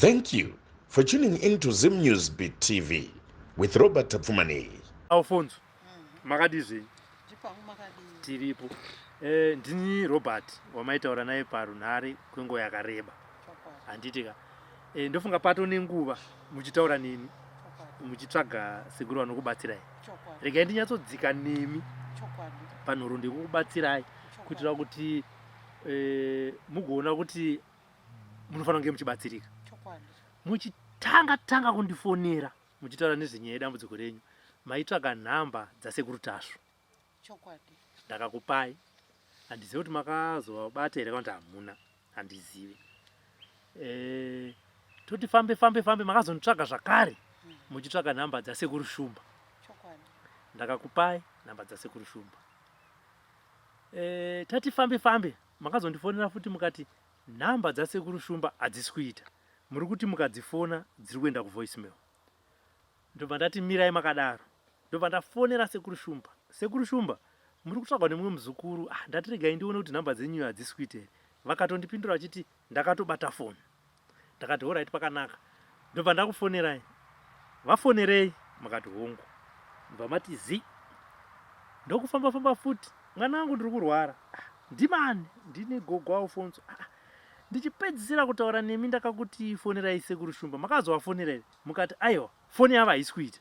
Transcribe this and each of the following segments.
Thank you for tuning into Zim News Beat TV with Robert Tapfumani. Alfonso, makadizvi tiripo. Ndini Robert wamaitaura naye parunhare kwenguva yakareba. Handitika. Ndofunga pato nenguva muchitaura neni muchitsvaga sekuru vanokubatsirai. Regai ndinyatsodzika nemi panhoro ndikukubatsirai kuitira kuti mugoona kuti munofanira kunge muchibatsirika. Muchitanga kundifonera muchitaura nezvenyaya yedambudziko renyu maitsvaga nhamba dzasekuru Tasvo. Ndakakupai. Handizivi kuti makazobata here kana kuti hamuna. Handizivi. Toti fambe makazonditsvaga zvakare muchitsvaga nhamba dzasekuru Shumba. Ndakakupai nhamba dzasekuru Shumba. Tati fambe makazondifonera futi mukati nhamba dzasekuru Shumba hadzisi kuita. Muri kuti mukadzifona dziri kuenda kuvoicemail. Ndobva ndati mirai makadaro. Ndobva ndafonera sekuru Shumba. Sekuru Shumba, muri kutsvagwa nemumwe muzukuru. Ndati regai ndione kuti nhamba dzenyu hadzisi kuita here. Vakatondipindura vachiti ndakatobata foni. Ndakati alright pakanaka. Ndobva ndakufonerai. Vafonerei mukati hongu. Ndobva mati zi. Ndokufamba futi. Mwana wangu ndiri kurwara. Ndimani? Ndine gogo Alfonso. Ndichipedzisira kutaura nemi ndakakuti fonerai sekuru Shumba. Makazovafonera here. Mukati aiwa foni yavo haisi kuita.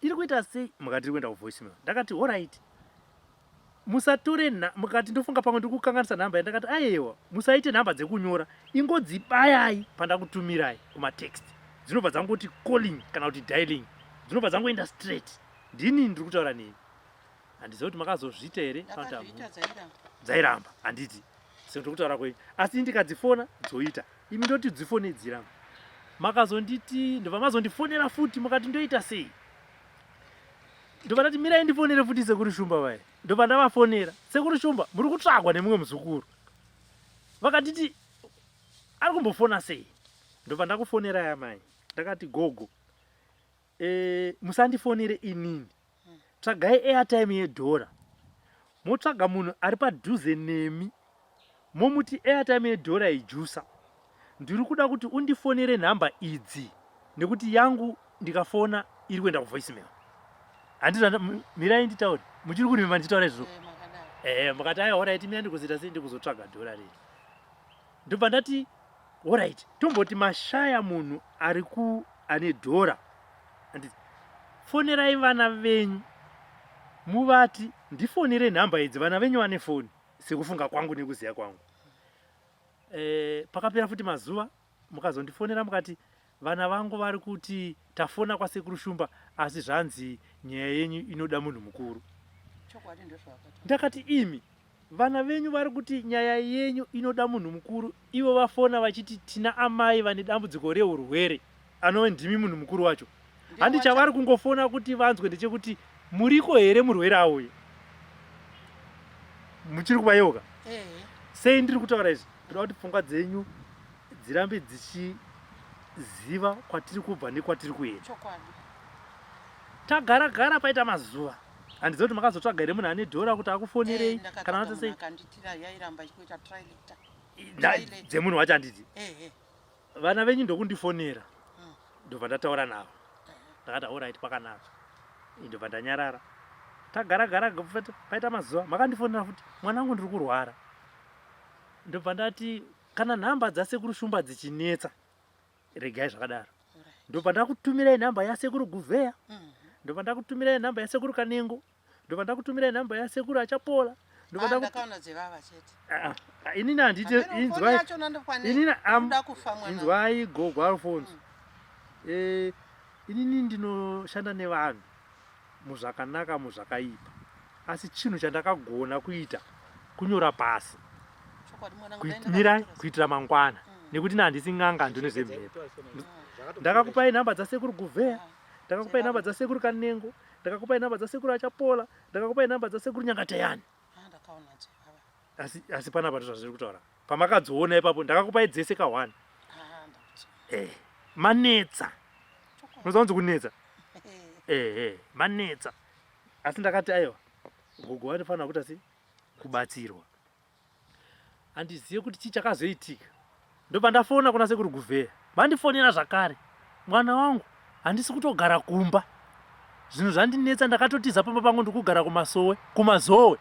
Iri kuita sei? Mukati iri kuenda kuvoicemail. Ndakati alright. Musatore mukati ndofunga pamwe ndikukanganisa nhamba ndakati aiwa musaite nhamba dzekunyora ingodzibayai pandakutumirai kumatext. Dzinobva dzangoti calling kana kuti dialing. Dzinobva dzangoenda straight. Ndini ndiri kutaura nemi. Handizivi kuti makazozviita here kana kuti dzairamba. Handiti ndiri kutaura kwenyu. Asi ndikadzifona dzoita. Imi ndoti dzifone dziramba. Makazonditi ndobva mazondifonera futi mukati ndoita sei? Ndobva ndati mirai ndifonere futi sekuru Shumba vai. Ndobva ndavafonera. Sekuru Shumba muri kutsvagwa nemumwe muzukuru. Vakatiti ari kumbofona sei? Ndobva ndakufonera yamai. Ndakati gogo. Musandifonere inini. Tsvagai airtime yedhora. Motsvaga munhu ari padhuze nemi. Momuti airtime yedhora ijusa. Ndiri kuda kuti undifonere nhamba idzi nekuti yangu ndikafona iri kuenda kuvoicemail. Handizva mirai nditaure. Muchiri kurima ndichitaura izvo. Mukati aiwa alright mina ndikuzita sei ndikuzotsvaga dhora riri. Ndobva ndati alright tomboti mashaya munhu ane dhora. Handiti fonerai vana venyu muvati ndifonere nhamba idzi vana venyu vane foni sekufunga kwangu nekuziva kwangu. Pakapera futi mazuva mukazondifonera mukati vana vangu vari kuti tafona kwasekuru Shumba asi zvanzi nyaya yenyu inoda munhu mukuru. Ndakati imi vana venyu vari kuti nyaya yenyu inoda munhu mukuru ivo vafona vachiti tina amai vane dambudziko reurwere anove ndimi munhu mukuru wacho. Handi chavari kungofona kuti vanzwe ndechekuti muriko here murwere auye. Muchiri kuvayoka. Sei ndiri kutaura izvi? Ndoda kuti pfungwa dzenyu dzirambe dzichiziva kwatiri kubva nekwatiri kuenda. Tagara paita mazuva. Handizivi kuti makazotsvaga here munhu ane dhora kuti akufonerei kana kuti sei. Dzemunhu wacho handiti. Vana venyu ndokundifonera. Ndobva ndataura navo. Ndakati alright pakanaka. Ndobva ndanyarara. Tagara paita mazuva makandifonera futi mwana wangu ndiri kurwara. Ndobva ndati kana nhamba dzasekuru Shumba dzichinetsa regai zvakadaro. Ndobva ndakutumirai nhamba yasekuru Guvheya. Ndobva ndakutumirai nhamba yasekuru Kanengo. Ndobva ndakutumirai nhamba yasekuru Achapola. Inini handiti inzwai gogo Alfonso. Inini ndinoshanda nevanhu muzvakanaka muzvakaipa. Asi chinhu chandakagona kuita kunyora pasi. Mirai kuitira mangwana nekuti handisi n'anga ndinozemhepo. Ndakakupai nhamba dzasekuru Guvheya, ndakakupai nhamba dzasekuru Kanengo, ndakakupai nhamba dzasekuru Achapola, ndakakupai nhamba dzasekuru Nyangatayani. Asi panapa zvazviri kutaura. Pamakadziona ipapo ndakakupai dzese ka1. Manetsa. Munoziva kunetsa? Manetsa. Asi ndakati aiwa gogo vanofanira kuita sei? Kubatsirwa. Handizivi kuti chii chakazoitika. Ndobva ndafona kuna sekuru Guvheya. vandifonera zvakare. Mwana wangu handisi kutogara kumba. Zvinhu zvandinetsa ndakatotiza pamba pangu ndikugara kumazowe.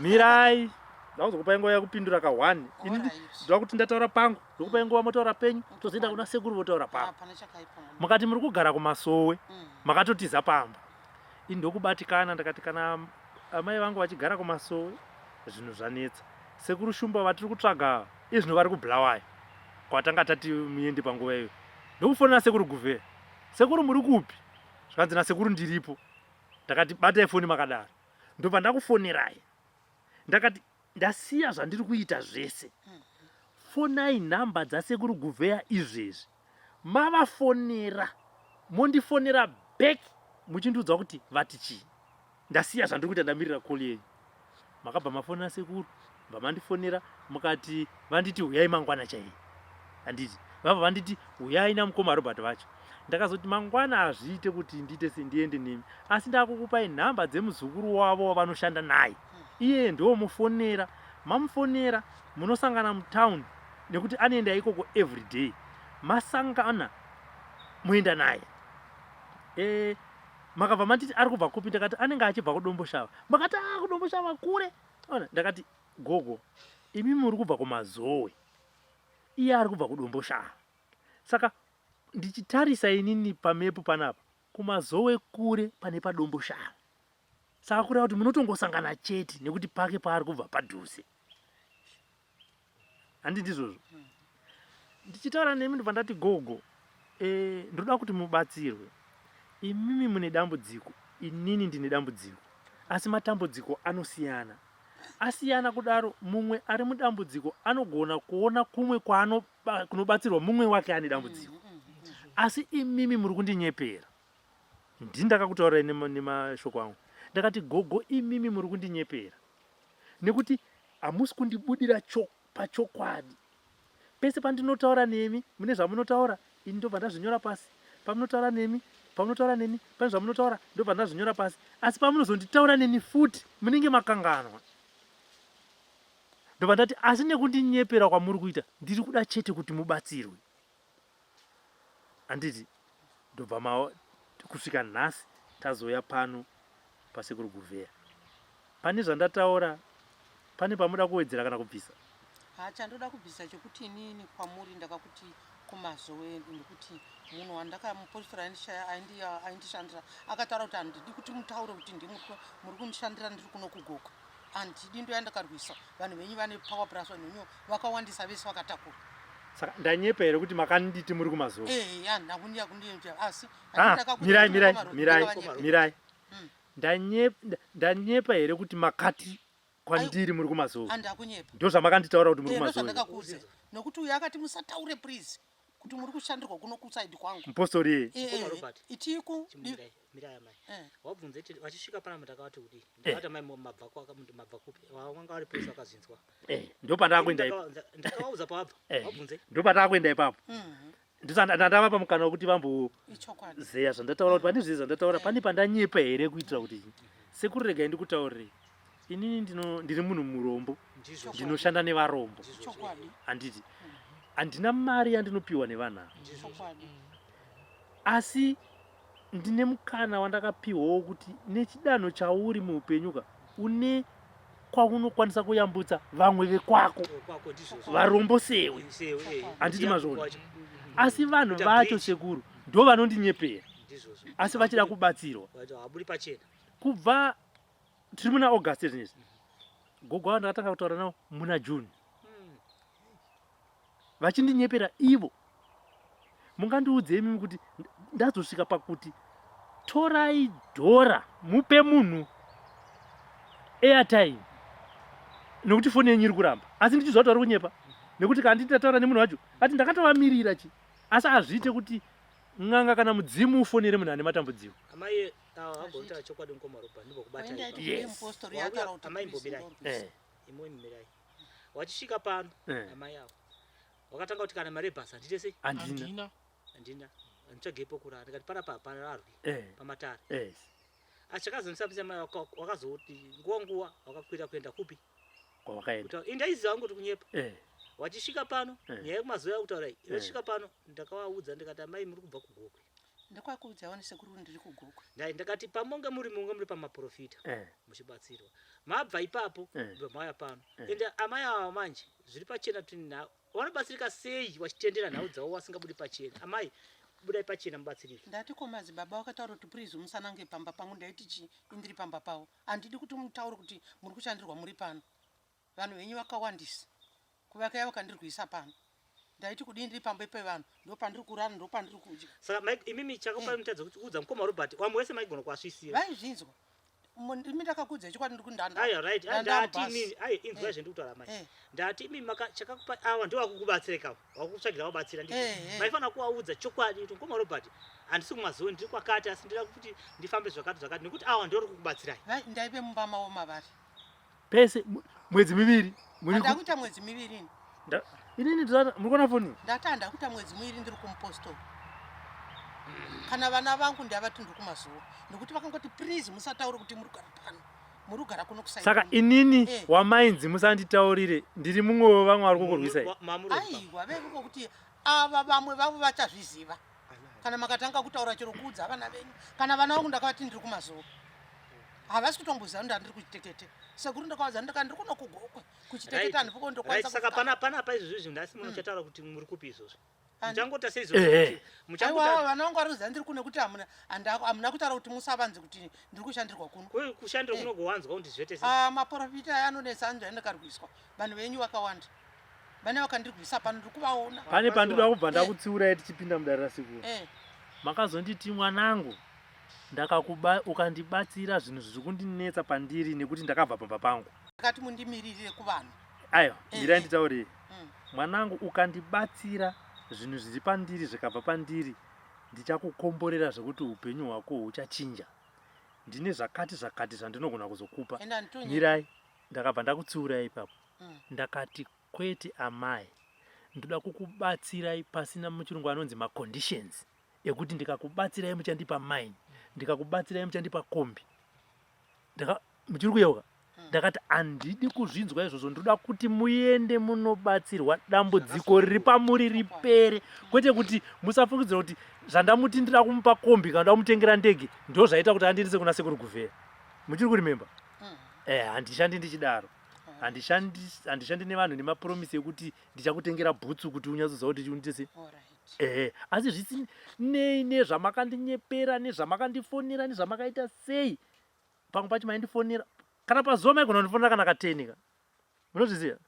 Mirai. Ndakuzokupai nguva yakupindura ka1. Ini ndava kuti ndataura pangu, ndokupai nguva motaura penyu, tozoenda kuna sekuru votaura pangu. Mukati muri kugara kumasowe, makatotiza pamba. Ini ndokubatikana ndakati kana amai vangu vachigara kumasowe, zvinhu zvanetsa. Sekuru Shumba vatiri kutsvaga izvino vari kuBulawayo. Kwatanga tati muende panguva iyo. Ndokufonera sekuru Guvhera. Sekuru muri kupi? Zvikanzi nasekuru ndiripo. Ndakati batai foni makadaro. Ndobva ndakufonerai. Ndakati ndasiya zvandiri kuita zvese. Fonai nhamba dzasekuru Guvhera izvezvi. Mavafonera. Mondifonera back muchindiudza kuti vati chii. Ndasiya zvandiri kuita ndamirira koli yenyu. Makabva mafonera sekuru. Vamandifonera mukati vanditi uyai mangwana chaiye. Handiti vabva vanditi uyai namukoma Robert vacho. Ndakazoti mangwana hazviite kuti ndiite sendiende nemi, asi ndakukupai nhamba dzemuzukuru wavo wavanoshanda naye. Iye ndo mufonera, mamufonera munosangana mutown nekuti anoenda ikoko every day. Masangana muenda naye. Makabva manditi ari kubva kupi, ndakati anenge achibva kuDomboshava. Makati kuDomboshava kure. Ona ndakati gogo, imi muri kubva kumazowe. Iye ari kubva kuDomboshava. Saka ndichitarisa inini pamepu panapa, kumazowe kure pane paDomboshava. Saka kureva kuti munotongosangana chete nekuti pake paari kubva padhuze. Handi ndizvozvo. Ndichitaura nemi ndobva ndati gogo, ndoda kuti mubatsirwe. Imimi mune dambudziko, inini ndine dambudziko. Asi matambudziko anosiyana. Asiyana kudaro, mumwe ari mudambudziko anogona kuona kumwe kunobatsirwa mumwe wake ane dambudziko. Asi imimi muri kundinyepera. Ndindakakutaurirai nemashoko angu. Ndakati gogo, imimi muri kundinyepera. Nekuti hamusi kundibudira pachokwadi. Pese pandinotaura nemi, mune zvamunotaura, ini ndobva ndazvinyora pasi. Pamunotaura nemi, pane zvamunotaura, ndobva ndazvinyora pasi. Asi pamunozonditaura neni futi, munenge makanganwa. Ndobva ndati asi nekundinyepera kwamuri kuita, ndiri kuda chete kuti mubatsirwe. Handiti ndobva kusvika nhasi tazoya pano pasekuru Guvhera. Pane zvandataura, pane pamuda kuwedzera kana kubvisa? Chandoda kubvisa chokuti inini kwamuri ndakakuti kumazowe nekuti munhu wandakamupostora aindishandira akataura kuti handidi kuti mutaure kuti muri kundishandira ndiri kuno kugoka. Handidi ndo yandakarwisa. Vanhu venyu vane power plus vanhu venyu vakawandisa vese vakatakura. Saka ndanyepa here kuti makanditi muri kumazowe. Ndakundiya asi mirai. Ndanyepa here kuti makati kwandiri muri kumazowe. Handakunyepa. Ndo zvamakanditaura kuti muri kumazowe. Nokuti uyu akati musataure please kuti muri kushandirwa kuno kusaidi kwangu. Mupostori itiku mirai mai. Wabvunza kuti wachisvika pana mutakavati kuti ndakati mai mabva kupi wanga vari polisi wakazinzwa. Ndo pandakuenda ipapo. Ndakauza papa. Wabvunza. Ndo pandakuenda ipapo. Ndandava pamukana wekuti vambozeya zvandataura kuti pane zvese zvandataura pane pandanyepa here kuitira kuti sekuru regai ndikutaurirei. Inini ndiri munhu murombo, ndinoshanda nevarombo. Handiti handina mari yandinopiwa nevanhu. Asi ndine mukana wandakapiwawo kuti nechidanho chauri muupenyuka une kwaunokwanisa kuyambutsa vamwe vekwako varombo sewe. Handiti mazvoni. Asi vanhu vacho sekuru ndo vanondinyepera. Asi vachida kubatsirwa. Kubva tiri muna August zvinezvi. Gogo avo ndakatanga kutaura navo muna June. Vachindinyepera ivo. Mungandiudze imi kuti ndazosvika pakuti torai dhora mupe munhu airtime nekuti foni yenyu iri kuramba. Asi ndichizwa kuti vari kunyepa. Nekuti kana nditataura nemunhu wacho ati ndakatovamirira chi. Asi hazviite kuti n'anga kana mudzimu ufonere munhu ane matambudziko. Amai agota chokwadi mukoma Robert ndipo kubata. Amai mbomirai. Imwe mirai. Wachisvika pano amai avo. Wakatanga kuti kana mari basa ndite sei? Handina. Ndichagepo kurara ndikati pana pararwi pamatare. Achakazondisamisa mai wakazoti nguwa wakakwira kuenda kupi? Kwawakaenda. Indaiziva kuti kunyepa. wachisvika pano nyaya yekumazuva yakutaurai yosvika pano ndakawaudza ndikati amai muri kubva kugokwe ndakwakuudza one sekuru ndiri kugokwe ndakati pamonge muri pamaprofita muchibatsirwa mabva ipapo mauya pano ende amai ava manje zviri pachena tini nhau vanobatsirika sei vachitendera nhau dzavo vasingabudi pachena amai budai pachena mubatsirike ndati komazi baba wakataura kuti please musanange pamba pangu ndaiti chi indiri pamba pavo handidi kuti mutaure kuti muri kushandirwa muri pano vanhu venyu vakawandisa kuvakaya vakandirwisa pano ndaiti kudii ndiri pamba pevanhu ndo pandiri kurara ndo pandiri kudya saka imimi chakapai mutadza kuti udza mukoma Robert wamwe wese maigona kuasvisira vaizvinzwa ndimi ndakakudza chikwadi ndiri inzwa zvendikutaura mai ndati imimi chakakupa awa ndiwo wakukubatsirika wakutsvagira wabatsira maifanira kuvaudza chokwadi kuti mukoma Robert handisi kumazoni ndiri kwakati asi ndira kuti ndifambe zvakati nekuti awa ndiwo ri kukubatsirai ndaive mumba mavo mavari pese mwedzi miviri ndakuita mwedzi miviri inini murikona foni ndati handakuita mwedzi miviri ndiri kumupostori kana vana vangu ndavati ndiri kumazuva nekuti vakangoti please musataure kuti muri kugara pano muri kugara kuno kusai saka inini wamainzi musanditaurire ndiri mumwe wevamwe vari kukurwisai aiwa vevuko kuti ava vamwe vavo vachazviziva kana makatanga kutaura chero kuudza vana venyu kana vana vangu ndakavati ndiri kumazuva havasi kutomboziva ndandiri kuchitekete sekuru ndakavaza ndika ndiri kuno kugokwe kuchitekete handipoko ndokwanisaka panapa izvozvi ndasi munochataura kuti muri kupi izvozvo muchangota seizvozvo aiwa vana vangu vari kuziva ndiri kuno kuti hamuna kutaura kuti musavanzi kuti ndiri kushandirwa kuno kushandira kunogowanzwa kuti zvete maprofita aya anonesa anzva andakarwiswa vanhu venyu vakawanda vane vakandirwisa pano ndiri kuvaona pane pandinoda kubva ndakutsiurai tichipinda mudare rasikuru makazonditi mwanangu ukandibatsira zvinhu zviri kundinetsa pandiri nekuti ndakabva pamba pangu akati mundimirire kuvanhu aiwa mirai nditaurei mwanangu ukandibatsira zvinhu zviri pandiri zvikabva pandiri ndichakukomborera zvekuti upenyu hwako huchachinja ndine zvakati zvandinogona kuzokupa mirai ndakabva ndakutsiurai ipapo ndakati kwete amai ndoda kukubatsirai pasina muchirungu anonzi maconditions ekuti ndikakubatsirai muchandipa mine ndikakubatsirai muchandipa kombi muchiri kuyeuka ndakati handidi kuzvinzwa izvozvo ndoda kuti muende munobatsirwa dambudziko riri pamuri ripere kwete kuti musafungidzira kuti zvandamuti ndida kumupa kombi kana ndoda kumutengera ndege ndo zvaita kuti andiendese kuna sekuru guvhera muchiri kurimemba handishandi ndichidaro handishandi nevanhu nemapromisi ekuti ndichakutengera bhutsu kuti unyatsoziva kuti chiundise asi zvisi nei nezvamakandinyepe nezvamakandifonera nezvamakaita sei pamwe pacho maindifonera kana pazuva maigona kundifonera kana katenika munozviziva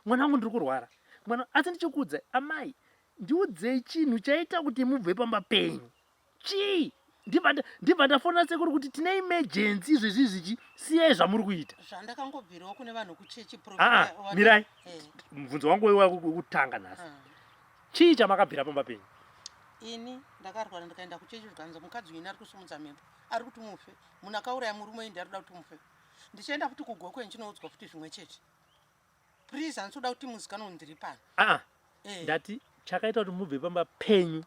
mwanangu ndiri kurwara asi ndichikuudzai amai ndiudzei chinhu chaita kuti mubve pamba penyu chii ndibva ndafonera sekuru kuti tine emergency izvezvizvichi siyai zvamuri kuita zvandakangobvirawo kune vanhu kuchechi mirai mubvunzo wangu wekutanga nhasi chii chamakabvira pamba penyu ini ndakarwara ndikaenda kuchechi zvikanza mukadzi wini ari kusumudza mhepo ari kuti mufe munhu akauraya murume indi ari kuda kuti mufe ndichienda futi kugokwe ndichinoudzwa futi zvimwe chete please handisi kuti muzikanwa ndiri pano ndati chakaita kuti mubve pamba penyu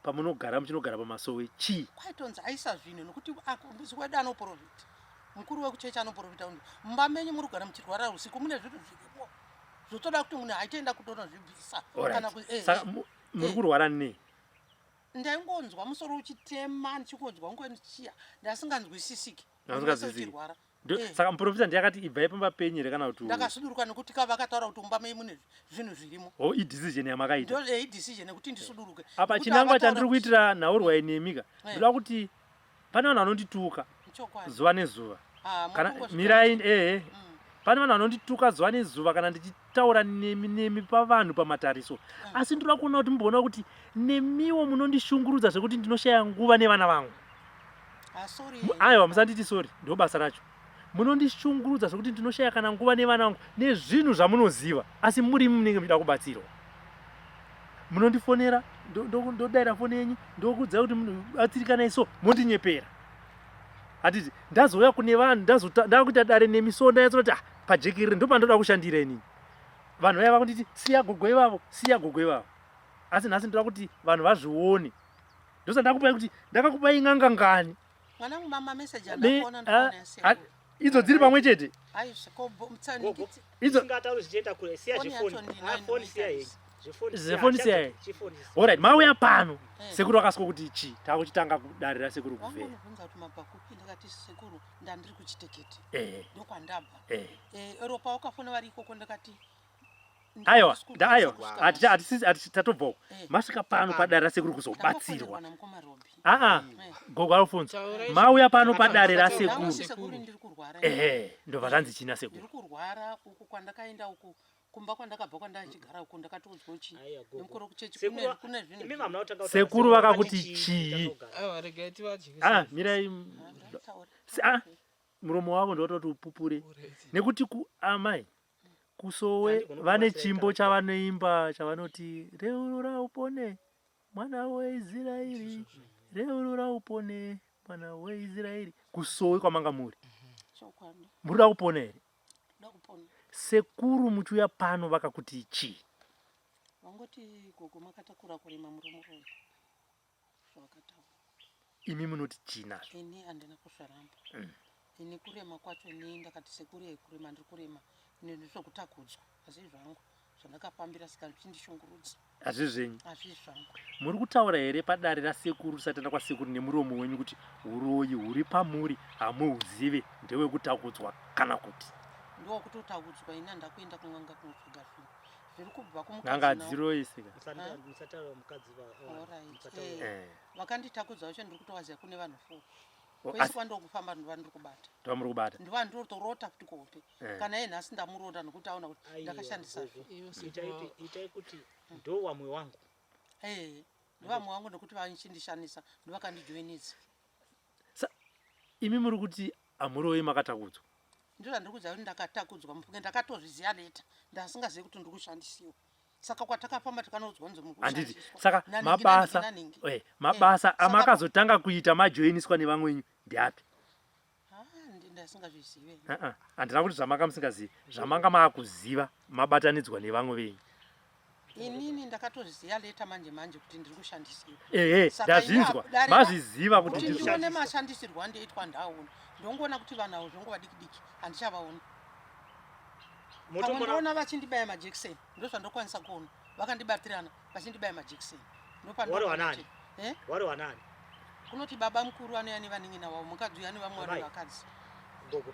pamunogara muchinogara pamasowe chii kwaitonzi aisa zvinhu nokuti muzi wedu anoprofita mukuru wekuchechi anoprofita mumba menyu muri kugara muchirwara usiku mune zvinhu zvirimo zvotoda kuti munhu aitoenda kutozvibvisa saka muri kurwara nei ndaingonzwa musoro uchitema ndichikonzwa ungochiya ndasinganzwisisiki rwara saka muprofita ndiyakati ibvai pamba penyu here kana kuti ndakasuduruka nekuti vakataura kuti mumba mei mune zvinhu zvirimo idecision yamakaita idecision yekuti ndisuduruke apa chinangwa chandiri kuitira nhaurwa inemika ndoda kuti pane vanhu vanondituka zuva nezuva kana mirai pane vanhu vanondituka zuva nezuva kana ndichitaura nemi pavanhu pamatariso asi ndoda kuona kuti mumboona kuti nemiwo munondishungurudza zvekuti ndinoshaya nguva nevana vangu aiwa musanditi sori ndo basa racho munondishungurudza zvekuti ndinoshaya kana nguva nevana vangu nezvinhu zvamunoziva asi muri munenge muchida kubatsirwa munondifonera ndodayira foni yenyu ndokuudzai kuti atsirikanai so mondinyepera hatiti ndazouya kune vanhu ndakuita dare nemisonda yatsoti pajekirire ndopandoda kushandira inini vanhu vaya vakunditi siya gogo ivavo asi nhasi ndoda kuti vanhu vazvione ndosa ndakupai kuti ndakakupai ng'anga ngani mwanangu mama message andakuona idzo dziri pamwe chete idzo ngatauri zvichienda kure siya zvifoni siya henyu zefoni siya alright mauya pano sekuru akasiko kuti chi takuchitanga kudarira sekuru kuvhera vangu kuti mabhakupi ndakati sekuru ndandiri kuchiteketi ndokwandabva ropa wakafona vari ikoko ndakati aiwa hatisi tatobvawo masvika pano padare rasekuru kuzobatsirwa gogo arufunza mauya pano padare rasekuru ndiri kurwara ndobva zvanzi china sekuru ndiri kurwara uku kwandakaenda uku kumba kwandakabva kwandachigara uku ndakatoudzwa chii nemukoro kuchechi kune zvinhu sekuru vakakuti chii mirai muromo wavo ndototi upupure nekuti amai kusowe vane chimbo chavanoimba chavanoti reurura upone mwana weIsraeri reurura upone mwana weIsraeri kusowe kwamanga muri murida kupona here sekuru muchiuya pano vakakuti chii vangoti gogo makatakura kurema muromo royo zvavakataura imi munoti chii nazvo ini handina kuzvaramba ini kurema kwacho ni ndakati sekuru yekurema ndiri kurema ine ndizvokutakudzwa hazvi zvangu zvandakapambira sika zvichindishungurudza hazvi zvenyu hazvi zvangu muri kutaura here padare rasekuru satenda kwasekuru nemuromo wenyu kuti uroyi huri pamuri hamuhuzive ndewekutakudzwa kana kuti ndokutotakudzwa ini handakuenda kun'anga kunotsvaga zvinhu zviri kubva n'anga dziroisika vakanditakudza vacho ndiri kutowaziva kune vanhu 4 kwese kwandokufamba ndovandiri kubata ndovamuri kubata ndovandirotorota kuti kope kana iye nhasi ndamuronda nokuti aona kuti ndakashandisa itai kuti ndo wamwe wangu ndovamwe wangu nokuti vachindishandisa ndovakandijoinidza imi muri kuti hamuroyi makatakudzwa ndo zvandiri kuziva kuti ndakatakudzwa mupunge ndakatozviziva leta ndasingazivi kuti ndiri kushandisiwa saka kwatakafamba tikanoudzwa nzi handiti saka mabasa amakazotanga kuita majoiniswa nevamwe wenyu ndiapi ndasingazvizive handina kuti zvamanga musingazivi zvamanga maakuziva mabatanidzwa nevamwe venyu inini ndakatozviziva leta manje manje kuti ndiri kushandisiwa ndazvinzwa mazviziva kuti ndione mashandisirwo andoitwa ndaona ndongoona kuti vanhu avo zvongo vadiki handichavaona pamwe ndoona vachindibaya majekiseni ndozvandokwanisa kuona vakandibatirana vachindibaya majekiseni wari wanani kunoti baba mukuru anoyani vaning'ina wavo mukadzi uyani vamwe vari vakadzi gogo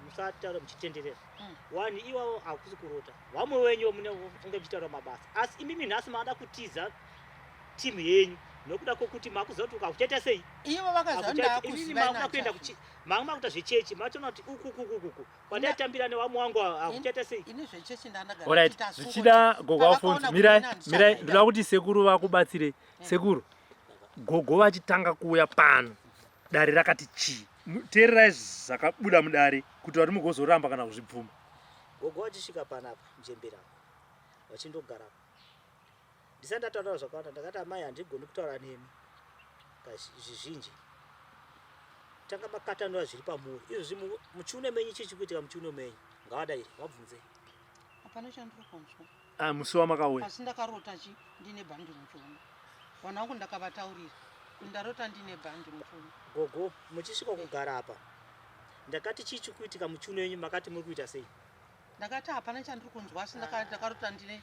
musataura muchitenderera wani iwavo hakusi kurota vamwe wenyu munenge muchitaura mabasa asi imimi nhasi maada kutiza timu yenyu nokuda kwokuti makuziva kuti ukakuchaita sei ivo vakazaimimi manga makuita zvechechi machona kuti ukukukuku kwandaitambira nevamwe wangu hakuchaita sei ini zvechechi alright zvichida gogo wafunzi mirai ndoda kuti sekuru vakubatsire sekuru gogo vachitanga kuuya pano dare rakati chii teererai zvakabuda mudare kuti vari mugozoramba kana kuzvibvuma gogo vachisvika panapa mujemberapo vachindogarapo ndisati ndataura zvakawanda ndakati amai handigoni kutaura nemi zvizhinji tanga makatanura zviri pamuri izvozvi muchiuno menyu chii chikuitika muchiuno menyu ngavadairi wabvunzei hapana chandiri kunzwa musi wamakauya asi ndakarota chi ndine bhandi muchiuno vanhu vangu ndakavataurira ndarota ndine bhandi muchiuno gogo muchisvika kugara apa ndakati chii chikuitika muchiuno yenyu makati muri kuita sei ndakati hapana chandiri kunzwa asi ndakarota ndine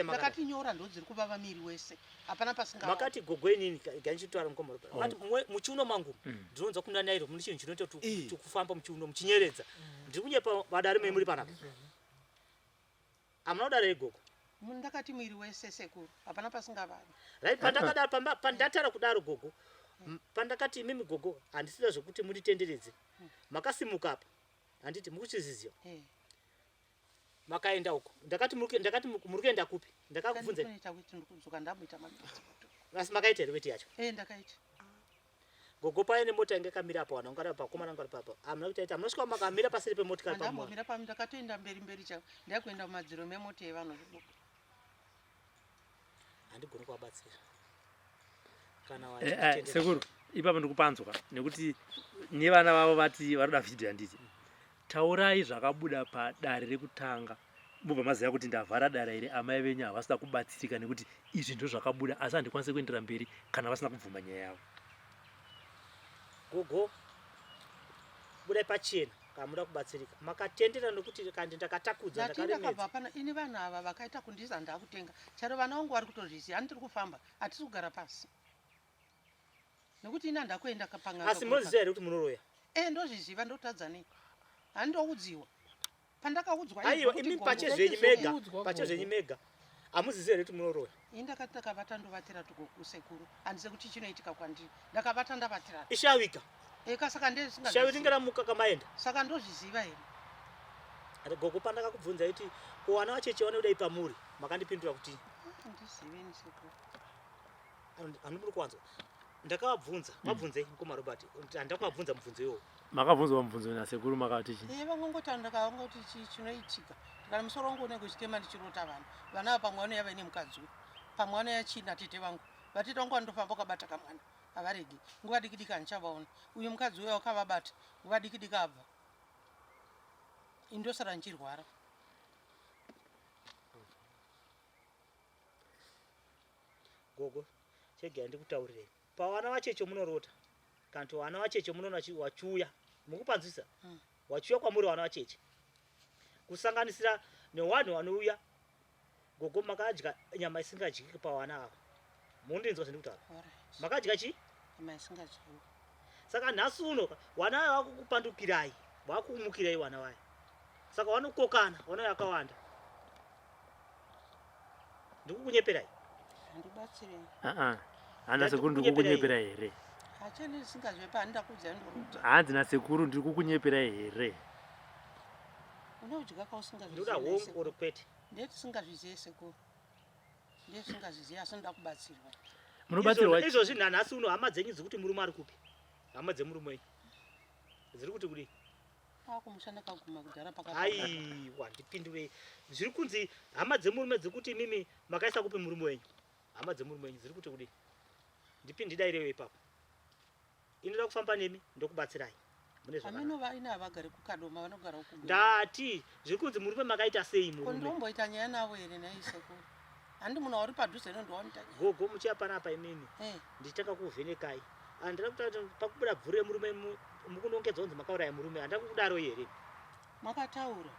ndakatinyora ndodziri kuvava miri wese hapana pasingamakati gogo inini gandichitaura mukomoro makati muchiuno mangu ndinonzwa kuna nairo mune chinhu chinoita kufamba muchiuno muchinyeredza ndiri kunyepa vadare memuri panapa hamuna kudare gogo ndakati mwiri wese sekuru hapana pasingavari right pandatara kudaro gogo pandakati imimi gogo handisida zvokuti munditenderedze makasimuka apa handiti mukuchiziziwa makaenda uko ndakati muri kuenda kupi ndakakubvunzai asi makaita here weti yacho ndakaita gogo paine mota yange yakamira apa wana ungari pakomana ngari papa hamuna kutaita munosvika makamira paseri pemotikari ndambomira pami ndakatoenda mberi chavo ndakuenda kumadziro memota yevanhu zviduku handigoni kuvabatsira kana sekuru ipapo ndikupanzwa nekuti nevana vavo vati varoda vhidhiyo handiti taurai zvakabuda padare rekutanga mubva maziva kuti ndavhara dara iri amai venyu havasina kubatsirika nekuti izvi ndo zvakabuda asi handikwanisi kuendera mberi kana vasina kubvuma nyaya yavo. Gogo budai pachena kana muda kubatsirika makatendera nokuti kandi ndakatakudza ndakaremedza pana ini vanhu ava vakaita kundisa ndakutenga charo vana vangu vari kutozviziva handiri kufamba hatisi kugara pasi nekuti ina ndakuenda kapanga asi munoziva here kuti munoroya ndozviziva ndotadza nei handoudziwa pandakaudzwa aiwa imi pachezvenyu mega hamuziziva here kuti munoroya indakati ndakavata ndovatira tugokusekuru handise kuti chinoitika kwandiri ndakavata ndavatira ishawika kasaka shawiti ngaramuka kamaenda saka ndozviziva here gogo pandakakubvunza kuti kuwana wacheche wanodai pamuri makandipindura kuti ndiziveni sekuru handimuri kuwanzwa ndakavabvunza mabvunzei mukoma Robert handakuvabvunza mubvunzo iwowo makabvunzwa mubvunzo nasekuru makati chii vangongoti ndakavangoti chinoitika ndikana musoro wangu unenge uchitema ndichirota vana ava pamwe vanoyava ine mukadzi pamwe vanoya china tete vangu vatete vangu vanotofamba ukabata kamwana havaregi nguva dikidiki handichavaona uyu mukadzi uyo wakavabata nguva dikidiki abva indosara ndichirwara. Gogo chege handikutaurirei pavana vachecho munorota kana kuti vana vachecho munoona wachuya mukupanzwisa wachuya kwamuri vana vacheche kusanganisira nevanhu vanouya gogo makadya nyama isingadyiki pavana ava mundinzwa zvandikutaura makadya chii nyama isingadyiki saka nhasi uno vana vaya vakukupandukirai vakumukirai vana vaya saka vanokokana vana yakawanda ndikukunyeperai handibatsirei hana sekuru ndiri kukunyepera here hacheni singazvepa handakudza ndorota hanzi nasekuru ndiri kukunyepera here unodya ndoda hongu uri kwete ndetisingazvizive sekuru ndetisingazvizive asi ndoda kubatsirwa munobatsirwa izvozvi nanhasi uno hama dzenyu dziri kuti murume ari kupi hama dzemurume wenyu dziri kuti kudii akumushanda kaguma kudhara aiwa ndipindurei zviri kunzi hama dzemurume dziri kuti imimi makaisa kupi murume wenyu hama dzemurume wenyu dziri kuti kudii ndidairewo ipapo inoda kufamba nemi ndokubatsirai mune zvakanova ina havagari kukadoma vanogara uku ndati zviri kunzi murume makaita sei murume ndomboita nyaya navo here naisekuru handi munhu uri padhuze nondowaita gogo muchiya panapa imimi ndichitanga kuvhenekai handira kuti pakubuda bvure murume mukunongedza kunzi makauraya murume handira kukudaro here makataura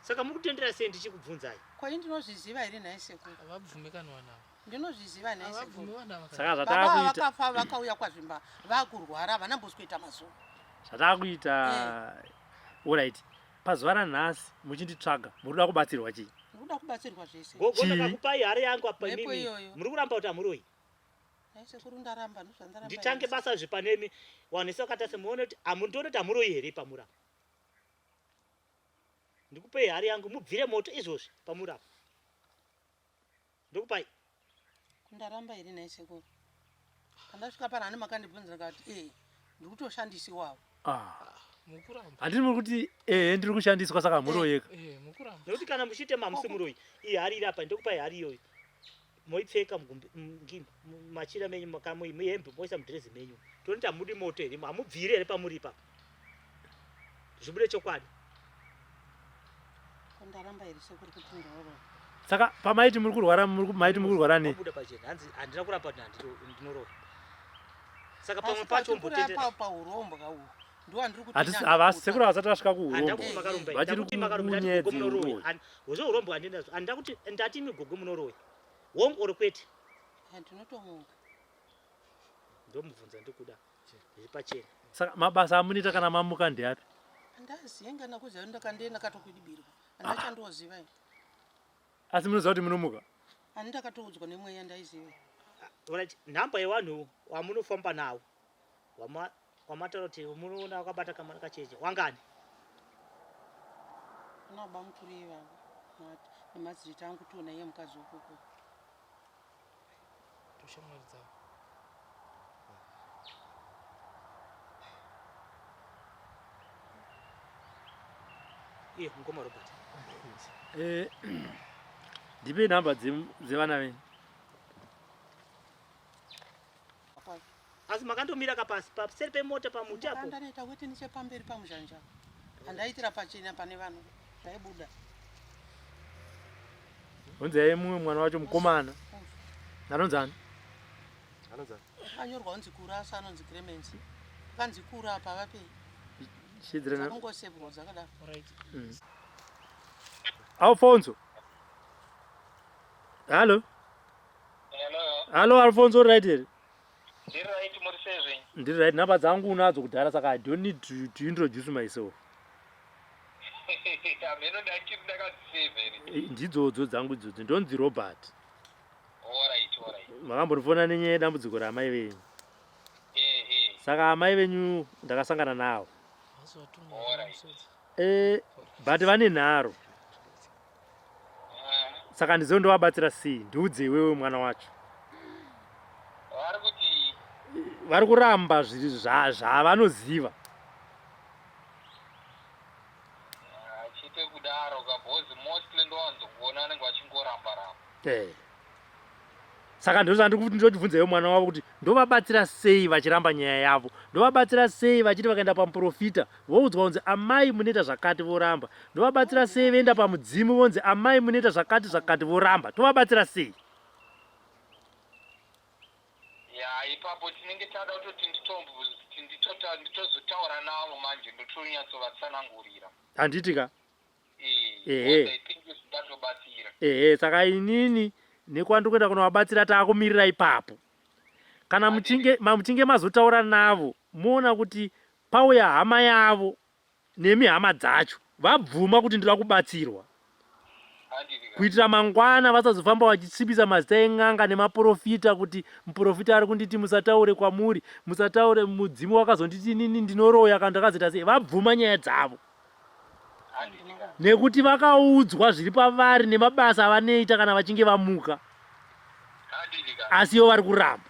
saka mukutendera sei ndichikubvunzai kwai ndinozviziva here naisekuru havabvumikanwa navo ndinozviziva naisekuru saka baba vakafa vakauya kwazvimba vakurwara vanamboskuita mazuva zvatakuita oright pazuva ranhasi muchinditsvaga muri kuda kubatsirwa chii ndikuda kubatsirwa zvese gogo ndakakupai hari yangu apa imimi muri kuramba kuti hamuroi naisekuru ndaramba ndozvandaramba nditange basa zvipanemi wanhese wakata semuone kuti hamundione kuti hamuroi here pamurapa ndikupei hari yangu mubvire moto izvozvi pamurapa ndokupai kundaramba here naisekuru pandasvika pana hane makandibvunzira kati ndikutoshandisi wavo handiri muri kuti ndiri kushandiswa saka muroyeka nekuti kana muchitema musi muroi iyi hari iri apa ndokupai hari iyoyo moipfeka machira menyu muhembe moisa mudhirezi menyu tonoti hamudi moto here hamubviri here pamuri ipapo zvibude chokwadi kundaramba here sekuru kuti ndorora saka pamaiti muri kurwara maiti muri kurwara nei buda pachena hanzi handina kurapa kuti ndinorowa saka pamwe pacho mbotendera paurombo kauhu havasi sekuru havasati vasvika kuhozvo urombo handinazvo handida kuti ndati imi gogo munorowe hongu uri kwete ndinotomuka ndomubvunza ndikuda zviri pachena saka mabasa amunoita kana mamuka ndeapi handazive ngana kuziva ndakandenda katokudibirwa handachandoziva asi munoziva kuti munomuka handakatoudzwa nemweya ndaizive nhamba yevanhu wamunofamba nawo wamataura kuti munoona wakabata kamwana kacheche wangani unaba mukuru ivavo nemadzirita angu tona iye mukadzi ukoko toshamwari dzavo iye mukoma Robert ndipe nhamba dzevana venyu asi makandomira kapasi paseri pemota pamuti apo ndanoita kuti nichepamberi pamuzhanja handaitira pachena pane vanhu zvaibuda Honze mumwe mwana wacho mukomana. Anonzani? Anonzani. Anyorwa unzi Kurasa anonzi Clemens. Kanzi Kura apa vape. Chidrena. Ngosebwa zakada. Alright. Alfonso. Hello. Hello Alfonso, right here. Ndiri right, namba dzangu unadzo kudhara saka I don't need to introduce myself. Ndidzodzo dzangu idzodzo ndonzi Robert. Makambonifona nenyaya yedambudziko ramai venyu. Saka amai venyu ndakasangana nawo. But vane nharo. Saka ndizondovabatsira sei? Ndiudze iwewe mwana wacho. Vari kuramba zviri zvavanoziva. Saka ndozvandikubvunza iwe mwana wavo kuti ndovabatsira sei vachiramba nyaya yavo, ndovabatsira sei vachiti vakaenda pamuprofita voudzwa kunzi amai munoita zvakati voramba, ndovabatsira sei voenda pamudzimu vonzi amai munoita zvakati zvakati voramba, tovabatsira sei? Ipapo tinenge tada kutoti nditozotaura navo manje ndotonyatsovatsanangurira. Handiti ka? Saka inini nekwandikuenda kunovabatsira taakumirira ipapo. Kana muchinge mazotaura navo moona kuti pauya hama yavo nemi hama dzacho vabvuma kuti ndoda kubatsirwa, kuitira mangwana vasazofamba vachisibisa mazita eng'anga nemaprofita kuti muprofita ari kunditi musataure kwamuri, musataure mudzimu wakazonditi nini ndinoroya kana ndakazoita sei. Vabvuma nyaya dzavo nekuti vakaudzwa zviri pavari nemabasa avanoita kana vachinge vamuka, asi ivo vari kuramba.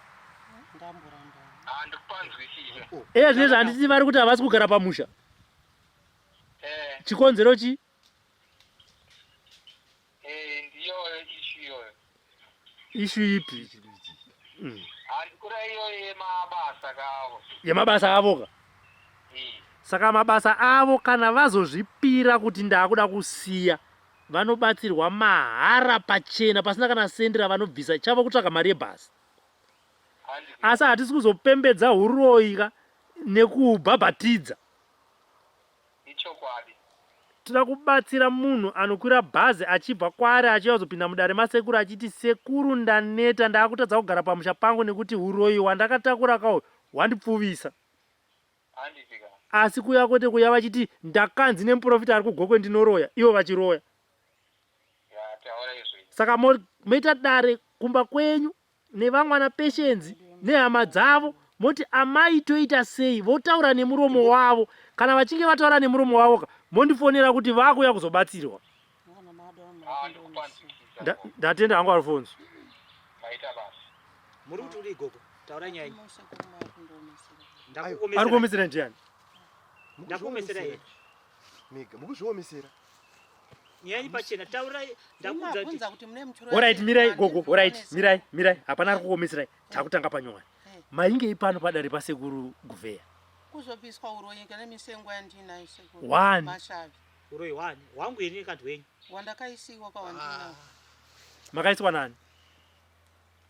Zvine zvanditi vari kuti havasi kugara pamusha. Chikonzero chi? Ishu ipi? Yemabasa avo ka? Saka mabasa avo kana vazozvipira kuti ndakuda kusiya, vanobatsirwa mahara pachena pasina kana sendi ravanobvisa chavo kutsvaka mari yebhasi. Asi hatisi kuzopembedza uroyi nekuubhabhatidza. Tinoda kubatsira munhu anokwira bhazi achibva kwaari achiyazopinda mudare masekuru achiti sekuru ndaneta ndaakutadza kugara pamusha pangu nekuti uroyi wandakatakura kawo wandipfuvisa. Asi kuya kwete kuya vachiti ndakanzi nemuprofita ari kugokwe ndinoroya, ivo vachiroya. Saka moita dare kumba kwenyu nevamwana Patience nehama dzavo moti amai toita sei, votaura nemuromo wavo. Kana vachinge vataura nemuromo wavo mondifonera kuti vakuya kuzobatsirwa. Ndatenda hangu Alfonso. Muri kuti uri igogo taura nyaya. Ari kuomesera ndiani? Ndakuomesera yeye. Mika mukuzviomesera. Nyaya pachena taura ndakubvunza kuti mune muchuro. Alright, mirai gogo, alright, mirai. Hapana ari kuomeserai. Takutanga panyowani. Mainge ipano padare pasekuru Guveya. Kuzopiswa uroyi kana misengo yandinayo sekuru. Mashavi. Uroyi wani? Wangu yeni kantu wenyu. Wandakaisiwa kwawandinayo. Makaiswa nani?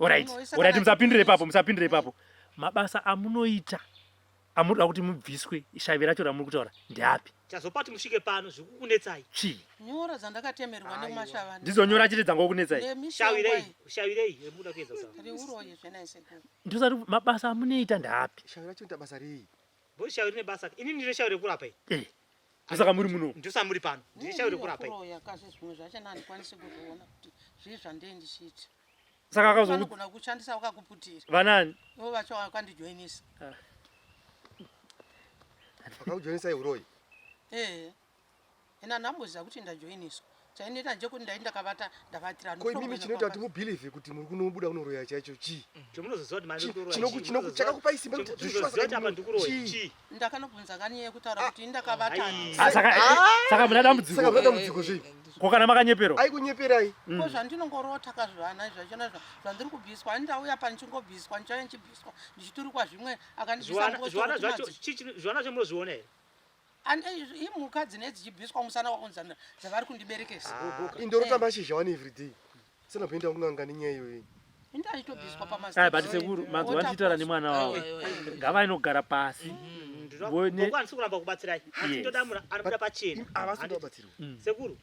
Alright, musapindire ipapo. Mabasa amunoita amunoda kuti mubviswe shavi racho ramuri kutaura ndeapi? Chazopati musvike pano zvikukunetsai. Chii? Nyora dzandakatemerwa nemashavani. Ndizonyora chete dzangokunetsai. Shavirei yemuda kuedza sawa. Riuroyi zvena sekuru. Ndosati mabasa amunoita ndeapi? Shavi racho ndabasa rei? Bo shavi rine basa. Ini ndine shavi rekurapa iyi. Ndosaka muri muno. Ndosa muri pano. Ndine shavi rekurapa iyi. Uroyi akazi zvimwe zvacho ndikwanise kuona kuti zvizvandei ndichiti. Saka akazokuti vanogona kushandisa vakakuputira. Vanani? Ivo vacho vakandijoinisa. Vakakujoinisa uroyi? Ena ndamboziva kuti ndajoiniswa. Chainoita ndechekuti ndai ndakavata ndavatira. Ko imimi chinoita kuti mubhilivhe kuti muri kunobuda kunoroya chaicho chii? Chomunozoziva kuti mari ndikuroya. Chakakupa isimba kuti zvishwasa apa ndikuroya chii? Ndakanobvunza kani yekutaura kuti ndakavata. Saka muna dambudziko zvii? Ko kana makanyeperwa? Aikunyeperai. Ko zvandinongorota kazvana izvachona zvandiri kubviswa andauya panichingobviswa ndichauya ndichibviswa ndichiturikwa zvimwe akandizvana zvacho munozviona here? Imhuka dzine dzichibviswa musana wakonzana dzavari kundiberekesa. Indorota mashizha one every day. Sana penda kungangani nyeyo. Ndaitobviswa Ai pamazita. but sekuru manzi wanditaura nemwana wawo. Ngava inogara pasi. Ndokwanisa kuramba kubatsirai. Asi ndodamura anobuda pachena. Avasindobatsirwa. Sekuru.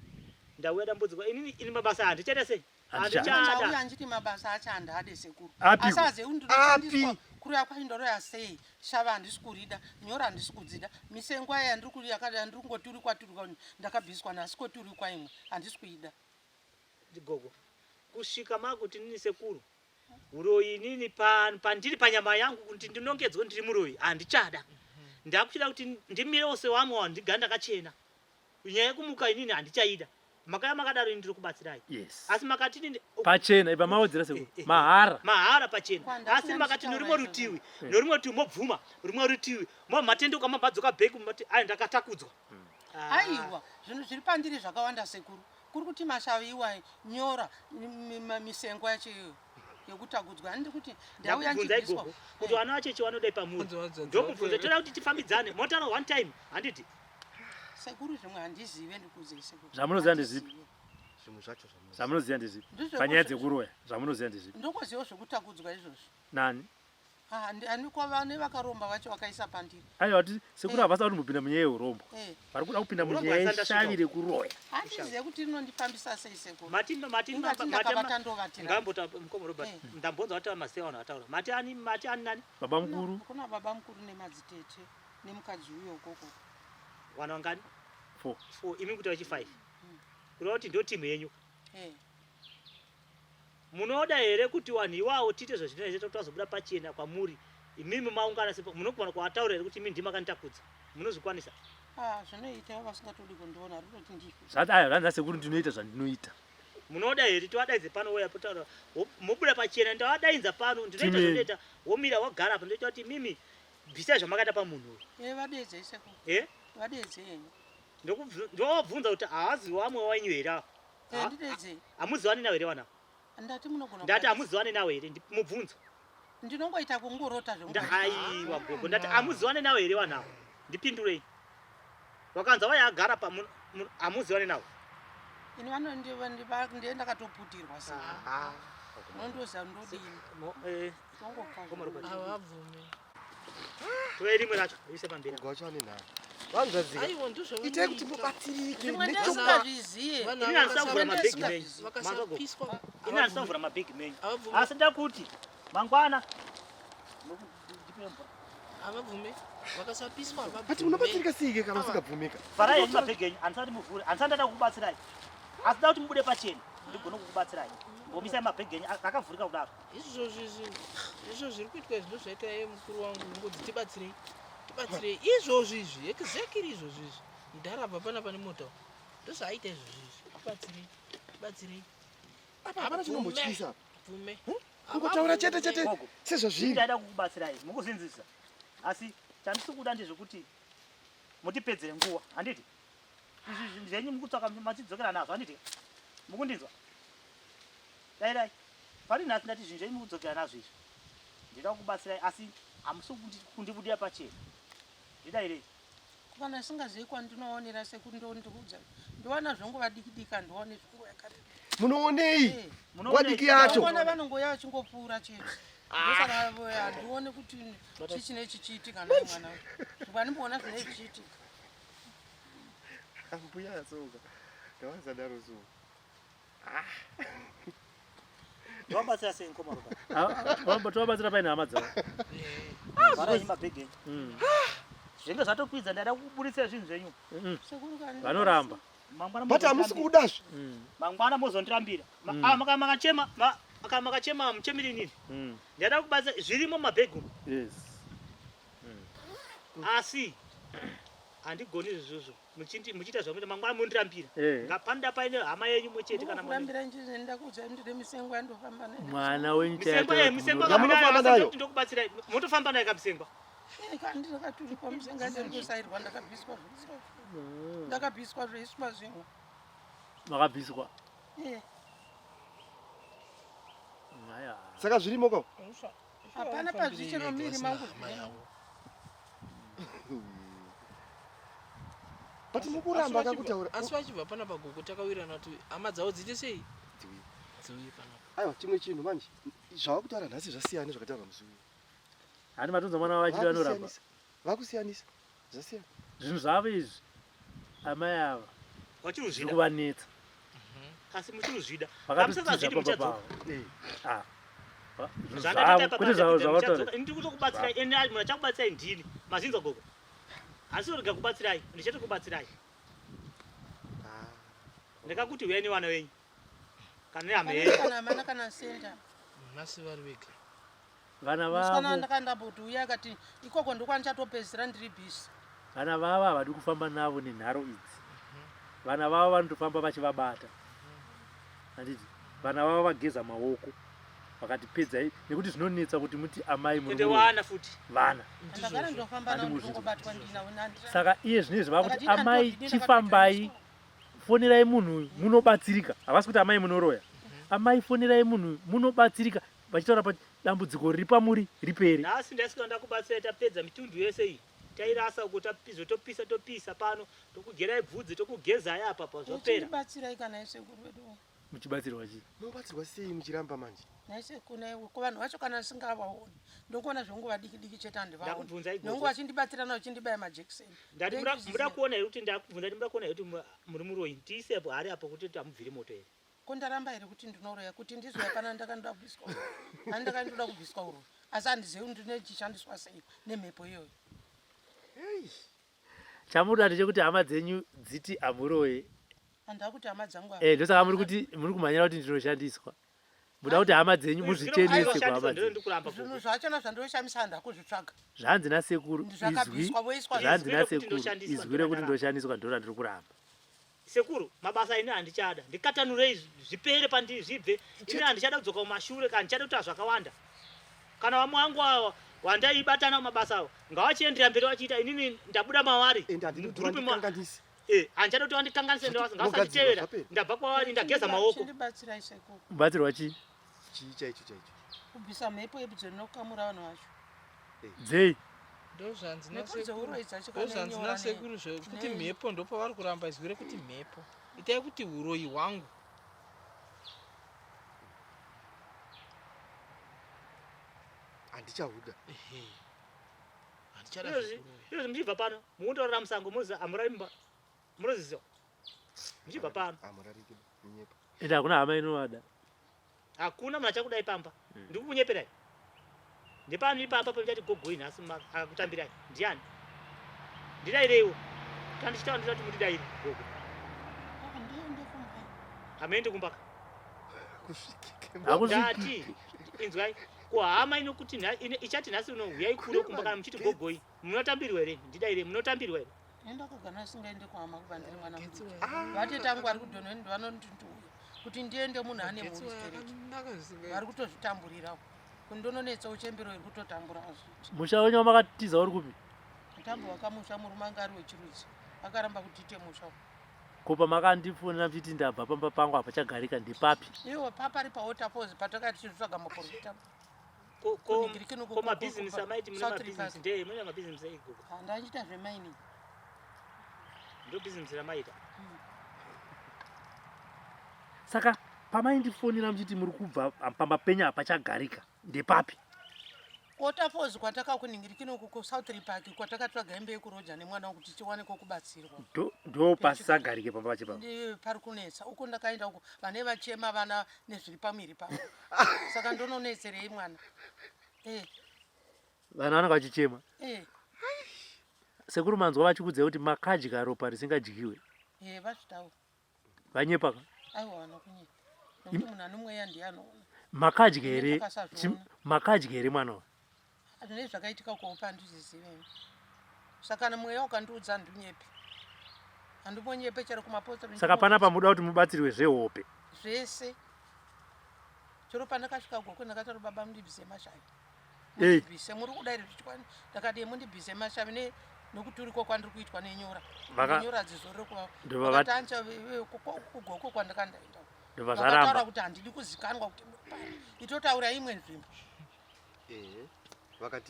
Ndauya dambudziko ini mabasa andichaita sei? Ndauya nditi mabasa acho andade sekuru. Api. Asaze undinofundiswa kuruya kwaindoroya sei. Shava handisi kurida, nyora handisi kudzida. Misengwa yandiri kuri yakada ndiri kungoti uri kwatiri kwani ndakabviswa nasi koti uri kwaimwe handisi kuida. Gogo. Kusvika makuti nini sekuru. Uroyi nini pandiri panyama yangu kuti ndinongedzwe ndiri muroyi handichada. Ndakuchida kuti ndimire ose wamwe wandiganda kachena. Nyaya yekumuka inini handichaida. Makaya makadaro ndiri kubatsirai. Yes. Asi makati nini Pachena ipa mawudzira sekuru. Mahara pachena. Asi makati norimo rutiwi. Norimo rutiwi mobvuma. Rumwe rutiwi. Matenduka mabadzoka bheki mati ai ndakatakudzwa. Aiwa, zvinhu zviri pandiri zvakawanda sekuru. Kuri kuti mashaviwa nyora misengo yacho yekutakudzwa handiri kuti ndauya ndibviswa kuti vana vachechi vanodai pamuri ndokubvunza toda kuti tifambidzane motaura one time handiti sekuru zvimwe handizive ndikuzive sekuru zvamunoziva ndezvipi Zvimwe zvacho zvamunoziva ndezvipi panyaya dzekuroya zvamunoziva ndezvipi ndokoziva zvekutakudzwa izvozvo nani ani kwava nevakaromba vacho vakaisa pandiri aiwa kuti sekuru havasa kuti mupinda munyaya yeurombo vari kuda kupinda munyaya yeshavi rekuroya handizive kuti inondifambisa sei sekuru ngambota mukoma Robert ndambonza vataura mazita vanhu vataura mati ani nani baba mukuru kuna baba mukuru nemadzitete nemukadzi uyo ukoko vana vangani 4 imi kuti vachi 5 kureva kuti ndo timu yenyu munoda here kuti vanhu iwawo tiite zvazvinoita kuti vazobuda pachena kwamuri imimi maungana sepa munogona kuvataura here kuti imi ndima kanditakudza munozvikwanisa zvinoita vasingatodi kundiona rinoti ndife zvati aya zvanza sekuru ndinoita zvandinoita munoda here tivadaidze pano woya potaura mubuda pachena ndavadaidza pano ndinoita zvinoita womira wagara pa ndoita kuti mimi bvisai zvamakaita pamunhu vadedze sekuru vadedze henyu ndovabvunza kuti haazivi vamwe wenyu here ndidedze hamuzivani nawo here vanavo ndati munogona ndati hamuzivani nawo here mubvunzo ndinongoita kungorota aiwa gogo ndati hamuzivani nawo here vanavo ndipindurei vakanza vaya agara pa hamuzivani nawo ini ndakatoputirwa saka nondoza ndodini havabvume toe rimwe racho ise pamberi Gocha ni nani? Vanzazika. aiwa ndozvo Ite kuti mubatsirike ndisingazvizive ini handisavhura mabhegi menyu vakasapiswa ini handisavhura mabhegi menyu asi ndakuti mangwana havabvume vakasapiswa Ati unobatsirika sike kana usingabvumika. farai henyu mabhegi enyu handisati muvhure handisati ndada kukubatsirai asi da kuti mubude pachena ndigone kukubatsirai ngomisai mabhegi enyu akavhurika kudaro izvo zviri kuitwa izvi ndozvaita iye mukuru wangu ngodzi tibatsirei izvozvo izvi exactly izvozvo izvi ndarabva pana pane mota ndozvaaita izvozvo tibatsirei Hapana chinombotyisa. bvume Kungotaura chete sezvazviri. ndaida kukubatsirai mukuzinzisa asi chandisi kuda ndezvekuti mutipedzere nguva handiti izvi zvenyu mukutsvaka machidzokera nazvo handiti mukundinzwa dai pari nhasi ndati zvinhu zvenyu mukudzokera nazvo izvi ndida kukubatsirai asi hamusi kundibudira pachena ndidairei kana singazivi kwandinoonera sekuti ndondikuudza ndiwana zvonguva dikidika ndione zvonguva yakareba Munoonei? Wadiki yacho. ona vanongoya vachingopfuura chete ndosaka handione kuti chichi nechichiitika naye mwana ndikwanimboona zvine zvichiitika Mbuya yasoka. Ndawazadaro so. ndiwabatsira sei mukoma Robert tovabatsira paine hama dzavo varai mabhegi enyu zvenge zvatokwidza ndaida kuburisira zvinhu zvenyu vanoramba Bati hamusi kudazve. mangwana mozondirambira makachema muchemiri nini ndaida kubatsira zvirimo mabhegi yes asi handigoni izvozvo muchiita zvamuita mangwana mundirambira ngapanda paine hama yenyu mwechete kana kurambira njii ndakuudza ndine misengo yandofamba nayo mwana wenyu misengwa ndokubatsirai motofamba nayo kamusengwa ndakaturipa musenga ndendosairwa ndakabviswa ndakabviswa zveiswa zvimwe makabviswa Saka zvirimo ko? hapana pazvichero miri mangu Bati mukuramba akakutaura. asi vachibva pana pagogo takawirana kuti hama dzavo dziite sei ngadzouye panapa. Aiwa chimwe chinhu manje. Zvavakutaura nhasi zvasiyana zvakataura musi uyu. Hani matonzo mwana wachiri anorapa. Vakusiyanisa. Zvasiyana. Zvinhu zvavo izvi amai ava Wachiruzvida. kuvanetsa. Asi muchiruzvida. Vakatitiza baba pavo. Kuti Ndiri kutokubatsirai eni munhu achakubatsirai ndini. Mazinza gogo. Asi urega kubatsirai, ndichatokubatsirai. Ndakakuti uyai nevana venyu. Kana nehama yenyu. kana mana kana senda Nhasi vari vega. vana musikana vavo ndakandamboti uya akati ikoko ndokwanichatopedzisira ndiri bhisi. vana vavo havadi kufamba navo nenharo idzi. Vana vavo vanotofamba vachivabata. Handiti vana vavo vageza maoko vakati pedzai nekuti zvinonetsa kuti muti amai Ende wana futi. vana. ndagara ndofamba navo ndongobatwa ndinawo Saka iye zvinezvi vakuti amai chifambai fonerai munhu munobatsirika. Havasi kuti amai munoroya. Amai fonerai munhu munobatsirika vachitaura pa dambudziko riri pamuri ripere. Nhasi ndaisika ndakubatsirai tapedza mitundu yese iyi. Tairasa uko topisa pano tokugerai bvudzi tokugezai apa zvapera. ndibatsirai kana isekuru wedu Muchibatsirwa chii? Munobatsirwa sei muchiramba manje? naisekunaiwo kuvanhu vacho kana singavaoni ndongoona zvonguva diki diki chete handivaoni Ndakubvunzai gogo. nonguva vachindibatsira navo vachindibaya majekiseni. Ndati muda kuona here kuti ndakubvunza kuti muda kuona here kuti muri muroyi tiisepo hari apo kuti tamubviri moto here. Ko ndaramba here kuti ndinoroya kuti ndizoya pana ndakandoda kubviswa uro hani ndakandoda kubviswa uro asi handizivi kuti ndinechishandiswa sei nemhepo iyoyo. Chamuda ndechekuti hama dzenyu dziti hamuroye. handava kuti hama dzangu Ndosaka muri kumhanyira kuti ndinoshandiswa. Muda kuti hama dzenyu muzvichenese kuhama dzenyu. zvinhu zvachona zvandoshamisa handakuzvitsvaga Zvanzi nasekuru izwi. zvakabviswa voiswa Zvanzi Izwi rekuti nasekuru ndoshandiswa izwi rekuti ndoshandiswa ndiro randiri kuramba. Sekuru mabasa ine handichada ndikatanurei zvipere pandiri zvibve ine handichada kudzoka kumashure kana ndichada kuita zvakawanda. Kana vamwe vangu wandaibatana mumabasa awo ngavachiendera mberi vachiita inini ndabuda mavari. Enda ndinokanganisi. Handichada kuti vandikanganise ngavasanditevera ndabva kwavari ndageza maoko. chindibatsirai sekuru Mubatsirwa chii? Chii chaicho chaicho. kubvisa mhepo ebidzo rinokamura vanhu vacho Dzei. Ndozvanzi mhepo dzeuroidza nasekuru zvekuti mhepo ndopavari kuramba izwi rekuti mhepo. Itai kuti uroyi hwangu. Handichahuda. Handichada Izvozvi muchibva pano mukundoorora musango hamuramimba munoziziwa muchibva pano Hamurariki munyepa. Enda hakuna hama inovada. hakuna munhu achakudai pamba ndiri kukunyeperai ndepano ipamba pachati gogoi nhasi akakutambirai ndiani ndidaireiwo kana ndichitaura ndira kuti mundidairi gogo hamuendi kumbaka ndati inzwai kuhama inokuti ichati nhasi uno huyai kuno kumba kana muchiti gogoi munotambirwa here ndidaire munotambirwa here endakagana singaende kuhama kuva ndiri mwana vatete angu vari kudhonweni vanondindiuya kuti ndiende munhu ane mustereti vari kutozvitamburirawo kundononetsa uchembero iri kutotambura azviti Musha wenyu wamakatiza uri kupi? mutambo wakamusha murumanga ari wechirudzi akaramba kutiite musha Kopa makandifonera mchiti ndabva pamba pangu apa chagarika ndipapi? iwo papari pawaterfalls patakati tichitsvaga maporofita ko mabhizinesi amaiti mune mabhizinesi ndei mune mabhizinesi eigogo handachiita zvemaini ndo bhizinesi ramaita. Saka pamaindifonera mchiti muri kubva pamba penyu apa chagarika ndepapi? waterfalls kwatakakuningirikino kuko southry park kwatakatoraga hembe yekuroja nemwana kuti tiwane kokubatsirwa Ndo pasisagarike pamba pachipapa. ndi pari kunetsa uko ndakaenda uko vane vachema vana nezviri pamiri pavo saka ndononetserei mwana Vana vanenge vachichema. Sekuru manzwa vachikudzai kuti makadya ropa risingadyiwe. vazvitaura Vanyepaka. aiwa vanokunyepa nokuti munhu ane mweya ndiye anoona Makadya here? Makadya here mwana wa? zvine zvakaitika kuopa handizviziveni saka mweya ukandiudza handinyepi handimbonyepe chero kumapostori. Saka panapa muda kuti mubatsirwe zvehope. zvese chero pandakasvika goko ndakataura baba mundibvise mashavi bvise muri kudai zvichikwani ndakati mundibvise mashavi nokuti uriko kwandiri kuitwa nenyora nyora dzizorore kuvatancha kugoko kwandakandaenda vakataura kuti handidi kuzikanwa kuti muri pari itotaura imwe nzvimbo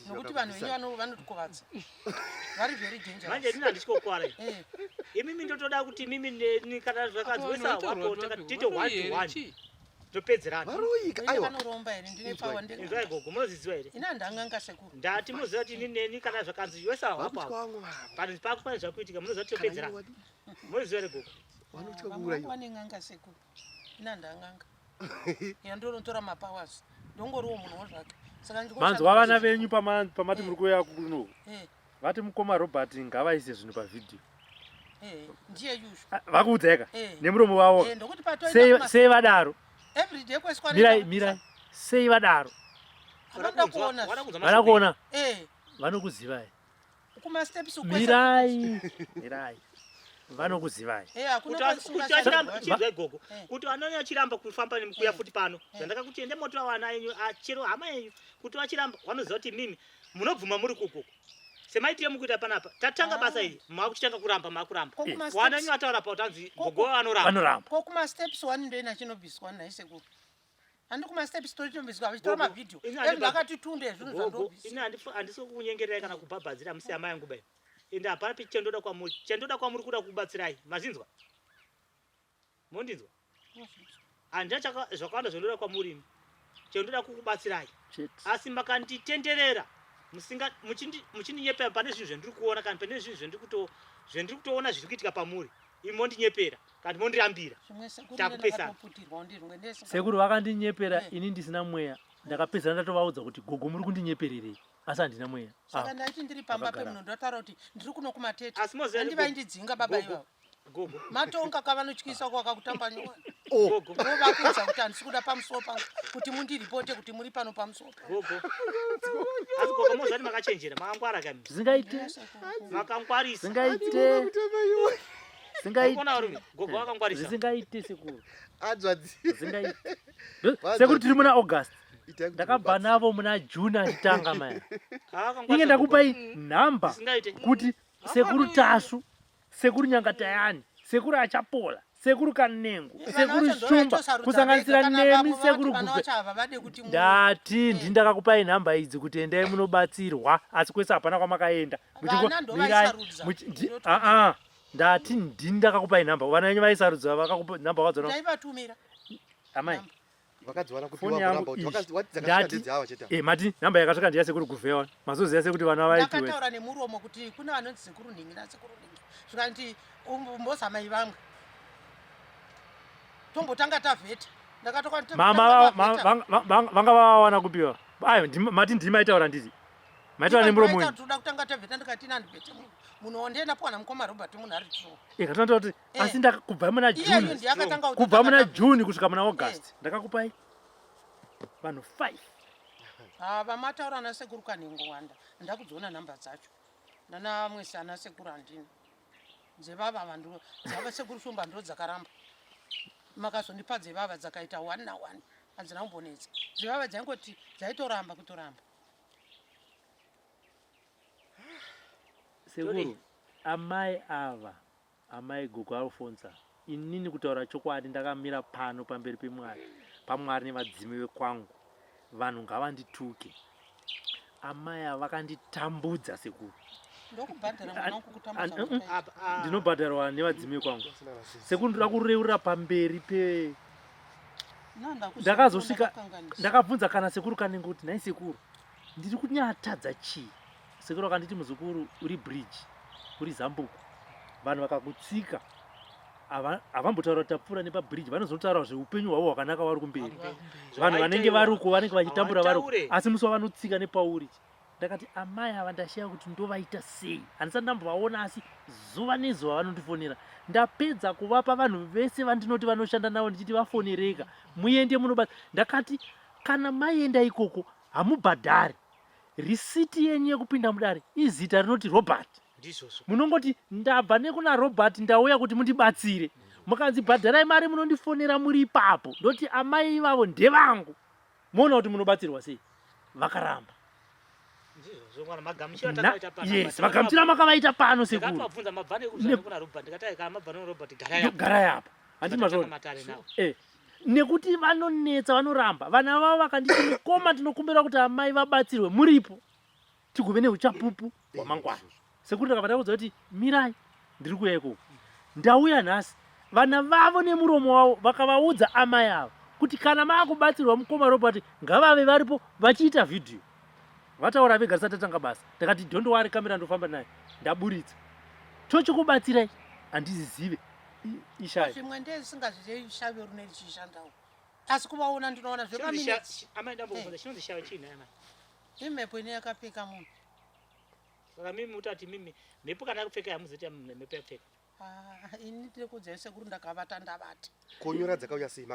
nokuti vanhu venyu vanotikuvadza vari very dangerous. Manje ndina ndichikokwara imimi ndotoda kuti mimi kana zvakadzwesa wapo tite 1 to 1 topedzerana Varoika aiwa. vanoromba here ndine pawa ndega inzwai gogo munoziziwa here ina ndanganga sekuru ndati munoziva kuti nini kana zvakanzi yosa hapo Vakutya hapo wangu vavo. panhu pako pane zvakuitika munoziva kuti topedzerana munoziva here gogo Vanotya vamwe kuuraiwa. vane ng'anga sekuru ina ndanganga yandinotora mapawas ndongoriwo munhuwo zvake saka manzwa vana venyu pamati muri kuuya kuno vati mukoma Robert ngavaise zvinhu pavhidhiyo ndiye yuzvo vakuudza eka Eh. nemuromo wavo ndokuti patoenda sei vadaro everyday kweswa mirai sei vadaro vanoda kuona vana kuona eh vanokuzivai kumasteps mirai vanokuzivai achiramba gogo kuti vanonyanya chiramba kufamba nemukuya futi pano zvandakakuti ende moto wana yenyu achero hama yenyu kuti vachiramba vanoziva kuti mimi munobvuma muri kuko semaitire mukuita panapa tatanga basa iri makuchitanga kuramba makuramba wana yenyu ataura pa utanzi gogo vanoramba ko kumasteps 1 ndoina chinobviswa naisekuru handi kumasteps tochinombiswa vachitora mavhidhiyo vakatitunde zvinhu zvandobvisa ini handisi kunyengererai kana kubhabhadzira musi ama yangu bai ende hapana chendoda kwamuri kuda kubatsirai mazinzwa mondinzwa handina zvakawanda zvendoda kwamuri chendoda kukubatsirai asi makanditenderera muchindinyepera pane zvinhu zvendiri kuona kana pane zvinhu zvendiri kutoona zviri kuitika pamuri imi mondinyepera kandi mondirambira takupesana sekuru vakandinyepera ini ndisina mweya ndakapedzana ndatovaudza kuti gogo muri kundinyepererei asi handina mweya saka ndaiti ndiri pamba pemuno ndotaura kuti ndiri kuno kumatete asi moziva handivaindidzinga baba ivavo gogo matonga kavanotyisa kwakakutamba nyowani gogo vovakudza kuti handisi kuda pamusoro pangu kuti mundiripote kuti muri pano pamusoro gogo asi gogo mozvati makachenjera makangwara kami zvingaite makangwarisa gogo vakangwarisa zvisingaite sekuru Adzwadzi. zvingaite sekuru tiri muna august ndakabva navo muna june achitanga maya inge ndakupai nhamba kuti sekuru tasu sekuru nyangatayani sekuru achapola sekuru kanengo sekuru shumba kusanganisira nemi sekuru guve ndati ndindakakupai nhamba idzi kuti endai munobatsirwa asi kwese hapana kwamakaenda ndati ndindakakupai nhamba vana venyu vaisarudza vakakupa nhamba wadzona amai foni yangu mati nhamba yakasvika ndiya sekuru guvhewa mazoziva sekuti vana vaitndakataura nemuromo kuti kuna vanonzi sekuru ningi nasekuru ningi zvikanti mbozamai vamwe tombotanga tavheta mama vanga vawana kupiwa mati ndimaitaura nditi maitaura nemuromo wenyu toda kutanga tavheta ndikati nandivhete munhu ndeendapuwana mukoma Robert munhu ari tsoro katinoita kuti asi ndakubva muna june kusvika muna august ndakakupai vanhu 5 vamataura ana sekuru kanengo wanda ndakudziona nhamba dzacho ndana mwese ana sekuru handina dzevava vandu dzava sekuru shumba ndo dzakaramba makazondipa dzevava dzakaita 1 na 1 hadzina kumbonetsa dzevava dzaingoti dzaitoramba kutoramba sekuru amai ava amai gogo Alfonsa inini kutaura chokwadi ndakamira pano pamberi pamwari nevadzimi vekwangu vanhu ngavandituke amai ava vakanditambudza sekuru ndinobhadharwa nevadzimi vekwangu sekuru ndoda kureurira pamberi ndakazosvika ndakabvunza kana sekuru kanenge kuti nhai sekuru ndiri kunyatadza chii sekuru akanditi muzukuru uri bridge uri zambuko vanhu vakakutsika havambotaura kuti tapfuura nepabridge vanozotaura zveupenyu hwavo hwakanaka vari kumberi vanhu vanenge varuko vanenge vachitambura varuko asi musi wavanotsika nepauri ndakati amai ava ndashiya kuti ndovaita sei handisati ndambovaona asi zuva nezuva vanondifonera ndapedza kuvapa vanhu vese vandinoti vanoshanda navo ndichiti vafonereka muende munobata ndakati kana maienda ikoko hamubhadhari risiti yenyu yekupinda mudare izita rinoti Robert munongoti ndabva nekuna Robert ndauya kuti mundibatsire mukanzi bhadharai mari munondifonera muri ipapo ndoti amai ivavo ndevangu moona kuti munobatsirwa sei vakaramba yes magamuchira makavaita pano sekuru garai apa handimazvaona nekuti vanonetsa vanoramba vana vavo vakanditi mukoma tinokumbira kuti amai vabatsirwe muripo tigove neuchapupu hwamangwana sekuru ndakabva ndaudza kuti mirai ndiri kuya ikoko ndauya nhasi vana vavo nemuromo wavo vakavaudza amai avo kuti kana maakubatsirwa mukoma Robert ngavave varipo vachiita vhidhiyo vataura vega risati tatanga basa ndakati don't worry kamera ndofamba naye ndaburitsa chochikubatsirai handizizive ishaya zvimwe ndezvisingazvizei shave rune richishandawo asi kuvaona ndinoona zvepaminutes imhepo ine yakapfeka munhu saka mimi utati mimi mhepo kana yakupfeka yamuzoti mhepo yakupfeka ini tiri kudzai sekuru ndakavata ndavati konyora dzakauya sei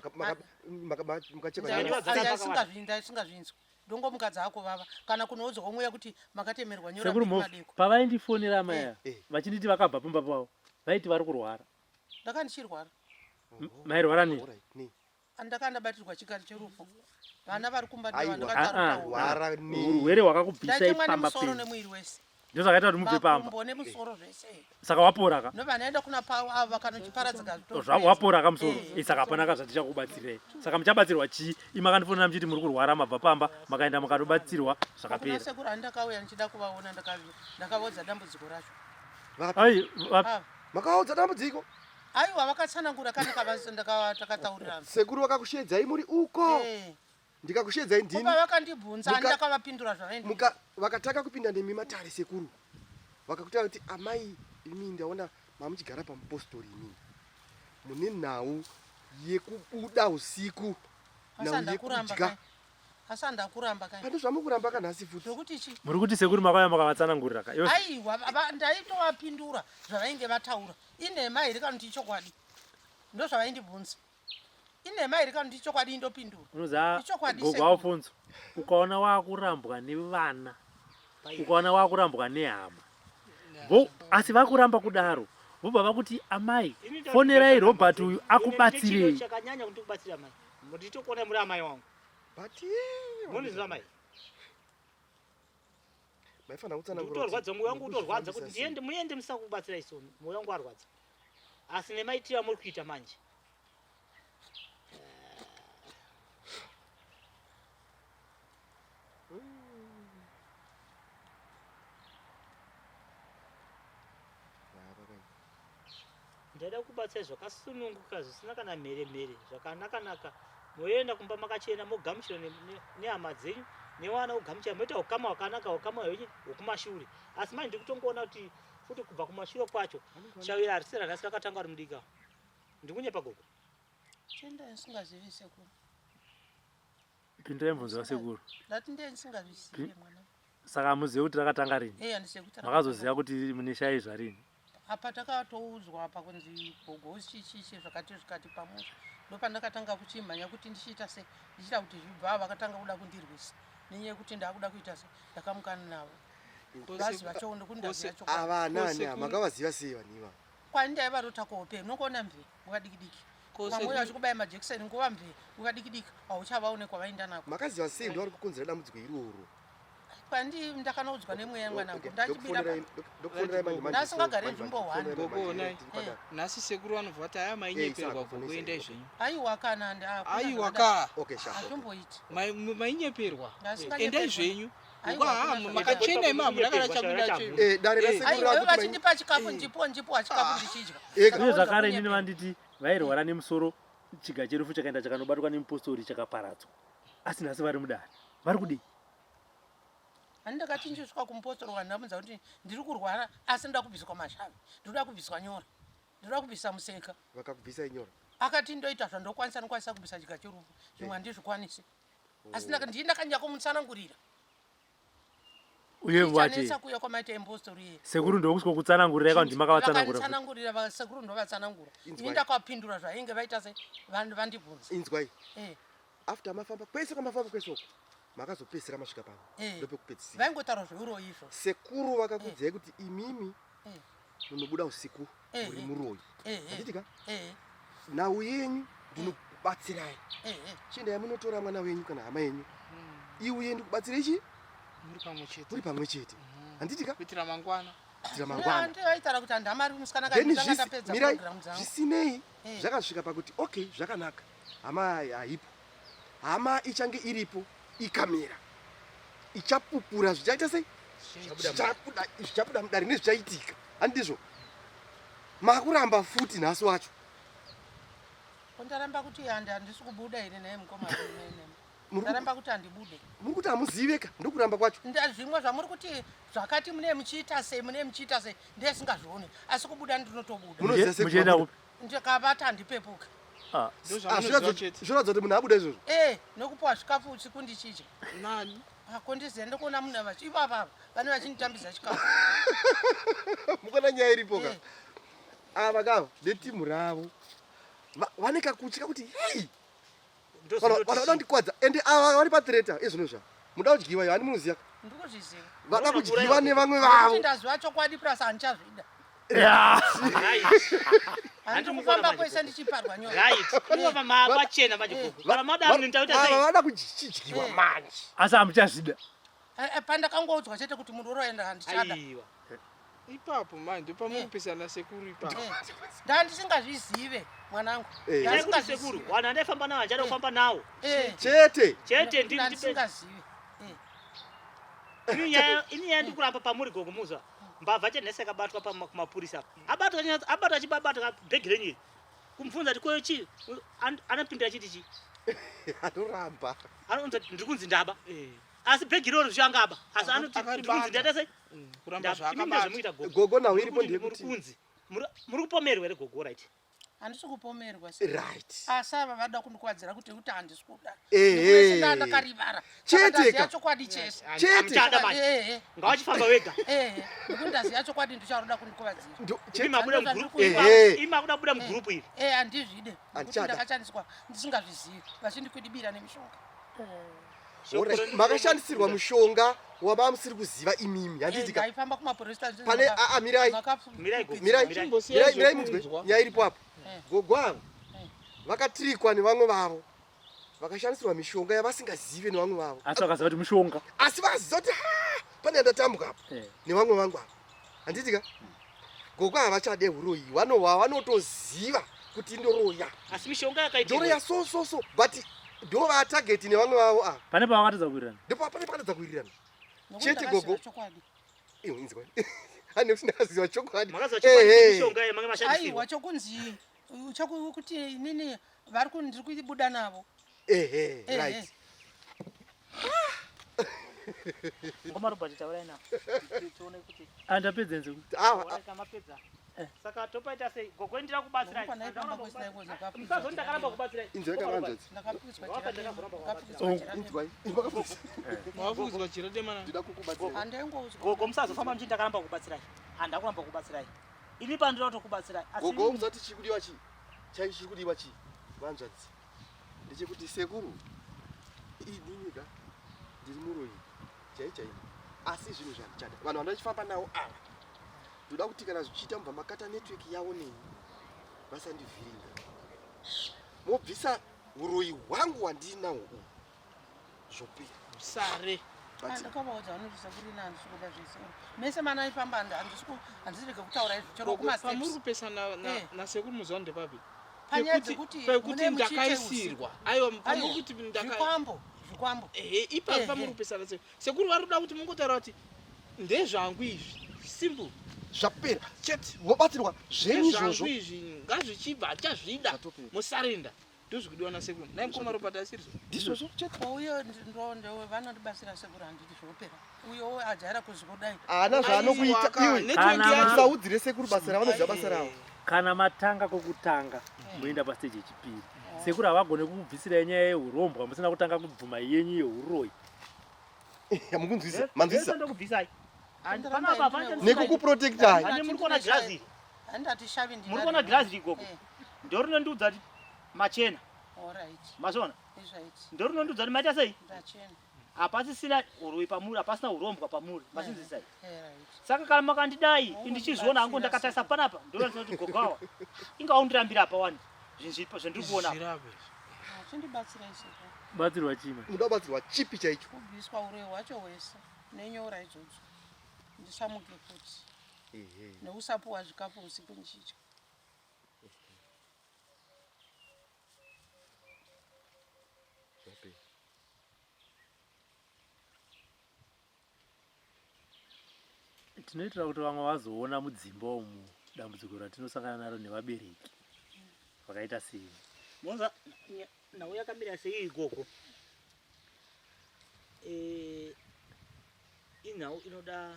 ndaisingavinzwi ndongomuka dzako vava kana kunoudzwa omweya kuti makatemerwa nyora sekuru pavaindifonera amaya vachinditi vakabva pamba pavo vaiti vari kurwara ndaka ndichirwara mairwara nei ndakandabatirwa chikari cherufu vana vari kumbatiwarwara urwere hwakakubvisai pamba musoro nemwiri wese ndio zvakaita kuti mubve pamba nemusoro zvese saka wapora ka novanoenda kuna avo vakanochiparadzika wapora ka musoro saka hapana ka zvatichakubatsirei saka muchabatsirwa chii imakandifonera muchiti muri kurwara mabva pamba makaenda mukandobatsirwa zvakapera sekuru handakauya ndichida kuvaona ndakavodza dambudziko racho makaodza dambudziko aiwa vakatsanangura kana takataurirana sekuru vakakushedzai muri uko ndikakushedzai ndini vakandibvunza ndakavapindura zvavaenda vakataka kupinda nemi matare sekuru vakakutaura kuti amai imi ndaona mamuchigara pamupostori imi mune nhau yekubuda usiku nhau yekudya asi handakuramba kai pano zvamukuramba kanhasi futi nokuti chi muri kuti sekuru makauya makavatsanangurira ka aiwa ndaitovapindura zvavainge vataura inhema iri kanuti chokwadi ndo zvavaindibvunza inhema iri kanuti chokwadi indopindura unoziva gogo Alfonso ukaona wakurambwa nevana ukaona wakurambwa nehama asi vakuramba kudaro vobva vakuti amai fonerai Robert uyu akubatsirei chakanyanya kuti kubatsira amai nditokuona muri amai wangu munizva mai maifana kutsanangura utorwadza mwoyo wangu utorwadza kuti muende musakubatsira iso mwoyo wangu arwadza asi nemaitira muri kuita manje ndaida kubatsira zvakasununguka zvisina kana mhere zvakanaka moenda kumba makachena mogamuchira nehama dzenyu newana ugamuchira moita ukama hwakanaka ukama hwenyu hwekumashure asi manje ndikutongoona kuti futi kubva kumashure kwacho shawira harisera nhasi rakatanga ari mudika ndikunyepa gogo tenda ndisingazivi sekuru pindurai mubvunzo wasekuru ndati ndiye ndisingazivi mwana saka muzive kuti rakatanga rini makazoziva kuti mune shai zvarini apa takatoudzwa apa kunzi gogo chichichi zvikati pamusha ndopandakatanga kuchimhanya kuti ndichiita se ndichida kuti zvibva vakatanga kuda kundirwisa nenyaya yekuti ndakuda kuita se ndakamukana navo vaziva chondo kundazivacho avanani makavaziva sei vaniva kwani ndaiva rotakope unongoona mve mukadikidiki mamwe vachikubaya majekiseni nguva mve mukadikidiki hauchavaone kwavaenda nako makaziva sei ndo vari kukonzera dambudziko iroro kwandi ndakanaudzwa nemweya mwanangu ndasingagare nzvimbo 1 nhasi sekuru vanobva vati aya mainyeperwa gogo endai zvenyu aiwa kana aiwa ka azvimboiti mainyeperwa endai zvenyu makachena imamu ndakarachakudachaiwe vachindipa chikafu ndipo hachikafu ndichidya uye zvakare inini vanditi vairwara nemusoro chiga cherufu chakaenda chakanobatwa nemupostori chakaparadzwa asi nhasi vari mudare vari kudii handakachinjiswa kumupostori wandamunza kuti ndiri kurwara asi ndoda kubviswa mashavi ndoda kubviswa nyora ndoda kubvisa museka vakakubvisa nyora akati ndoita zvandokwanisa kubvisa chiga cherufu zvimwe handizvikwanisi asi ndakanyanya kumutsanangurira uye wati kuya kwamaita impostori ye sekuru ndokusiko kutsanangurira kandi makavatsanangurira sekuru ndovatsanangura ini ndakapindura zvainge vaita se vanhu vandibvunza inzwai after mafamba kwese kwamafamba kwesoko makazopedzisira masvika pano ndopekupedzisira vaingotaura zveuroyi izvo sekuru vakakudzai kuti imimi munobuda usiku muri muroyi handitika nhau yenyu ndinokubatsirai chiendai munotora mwana wenyu kana hama yenyu iuye ndikubatsira ichi muri pamwe chete handitika kuitira mangwana vaitaura kuti handamari mirai zvisinei zvakasvika pakuti okay zvakanaka hama haipo hama ichange iripo ikamera ichapupura zvichaita sei zvichabuda mudare nezvichaitika handizvo makuramba futi nhasi wacho Kondaramba kuti handisi kubuda ine naye mukoma wemene. Ndaramba kuti handibude. Muri kuti amuziveka ndokuramba kwacho. Zvimwe zvamuri kuti zvakati mune muchiita sei ndesingazvioni asi kubuda ndinotobuda. Muchienda upi? Ndikavata handipepuka. Zvoradza kuti munhu abuda izvozvo. Nokupiwa zvikafu usiku ndichicha. Nani? Kondiziya ndokuona munhu ivava vane vachinitambidza chikafu. Mukona nyaya iripo ka. Ava kava netimu ravo vane kakutya kuti hei vanoda ndikwadza ende ava vari patreta izvino zvavo muda kudyiwa iyo hani munoziya Ndikuzviziva. vada kudyiwa nevamwe vavo. Ndaziva chokwadi plus handichazvida. Handiri kufamba kwese ndichiparwa nyora. Machena majigogo. Kana madam nitaita sei? Vada kudyiwa manje. Asi hamuchazvida. Pandakangoudzwa chete kuti munhu uroenda handichada. Ipapo manje ndopamupesana sekuru ipapo. Ndandisingazvizive mwanangu. Sekuru, wana ndefamba nawo njalo kufamba nawo. Chete Ndisingazive. Ini ndikuramba pamuri gogo muza. Mbavha chenese kabatwa kumapurisa. Abatwa chibabata bhegi renyu. Kumfunza kuti kochi anapindira chiti chi. anoramba. Anonza ndikunzi ndaba. Asi bhegi roro zvangaba. Asi anoti ndikunzi ndata sei? Kuramba zvakabata. Gogo nawo iripo ndiye kuti muri kupomerwa ere gogo right? Handisi kupomerwa right. Asi ava vada kundikuwadzira kuti handisi kuda. Ndakarivara. Chete ka. Chokwadi chese. Chete manje. Ngawachifamba wega. Ndaziya chokwadi ndicharoda kundikuwadzira. Ima kuda buda mugroup iri. Handizvide. Ndakachandiswa ndisingazvizivi. Vachindikudibira nemishonga. Makashandisirwa mushonga waba musiri kuziva imimi handiti ka. Ndaifamba kumapurisa pane mirai munzwe nyaya iripo apo. Gogo avo vakatirikwa nevamwe vavo vakashandisirwa mishonga yavasingazive nevamwe vavo. Asi vakaziva kuti mushonga. Asi vaziva kuti pane ndatambuka apo nevamwe vangu avo. Handiti ka. Gogo havachade uroyi vanotoziva kuti indoroya. Asi mishonga yakaita. Ndoroya so but ndo va target nevamwe vavo ava. Pane pavakatadza kuwirirana. Ndipo pane pakatadza kuwirirana. Chete gogo. Inzwa. Ane usinaziva chokwadi. Mishonga yemange mashandisirwa. Aiwa chokunzi chokuti nini vari ndiri kubuda navo. Right. Ngoma Robert taura ina. Tione kuti andapedza nze. Kamapedza. Saka topaita sei gogo ndira kubatsira. Musazonda karamba kubatsira. Inzwa kavanza. Mwavudzwa chirode mana. Ndida kukubatsira. Handengoudzwa. Gogo musazofamba mchinda karamba kubatsira. Handa kuramba kubatsira. Ini pandira tokubatsira. Gogo umzati chikudiwa chi. Chai chikudiwa chi. Vanzvadzi. Ndechekuti sekuru. Idinika. Ndiri muroyi. Chai. Asi zvinhu zvandichada. Vanhu vandachifamba nawo ava. Ndoda kuti kana zvichiita mubva makata network yawo nei. Vasandivhiringa. Mobvisa uroyi hwangu wandinawo uhu. Zvopera. Sare. Ndakavaudza vanotisa kuri handisi kuda zvese. Mese mana ifamba handisirege kutaura izvo chero kumasiteps. Pamuri kupesana nasekuru muziva ndepapi? Panyaya dzekuti pekuti ndakaisirwa. Aiwa pamuri kuti zvikwambo. Ipapo pamuri kupesana sekuru vari kuda kuti mungotaura kuti ndezvangu izvi. Simple. Zvapera. Chete vobatsirwa zvenyu izvozvo. Izvi ngazvichibva achazvida musarenda. Ndozvikudiwa nasekuru. Nai mukoma Robert asirizvo. Ndizvozvo chete. Uyo ndo vanondibasira sekuru handiti zvopera. Uyo ajaira kuzvikudai. Ana zvaanokuita iwe. Network Usaudzire sekuru basa ravonoziva basa ravo. Kana matanga kokutanga moenda pastage yechipiri. Sekuru havagone kubvisira nyaya yeurombwa musina kutanga kubvuma yenyu yeuroyi. Mukunzwisa. Manzwisa. Ndokubvisai. Nekukuprotectai. Ani muri kuona glazi. Handati shavi ndina. Muri kuona glazi gogo. Ndorino ndudza kuti machena. Alright. Mazona. Right. Ndorino ndudza kuti maita sei? Ndachena. Apasisina uroyi pamuri, apasina urombwa pamuri. Masinzisai. Right. Saka kana makandidai ndichizviona hangu ndakatarisa panapa ndorino kuti gogawa. Ingaundirambira apa wani. Zvinzvipo zvendiri kuona. Chindibatsira isi. Batsirwa chima. Muda kubatsirwa chipi chaicho. Kubviswa uroyi hwacho hwese nenyora idzodzo. Ndisamuke futi. Neusapuwa zvikafu usiku ndichicha. Tinoitira kuti vamwe vazoona mudzimba umu dambudziko ratinosangana naro nevabereki vakaita sei. Monza nawe yakamira sei gogo. Inau inoda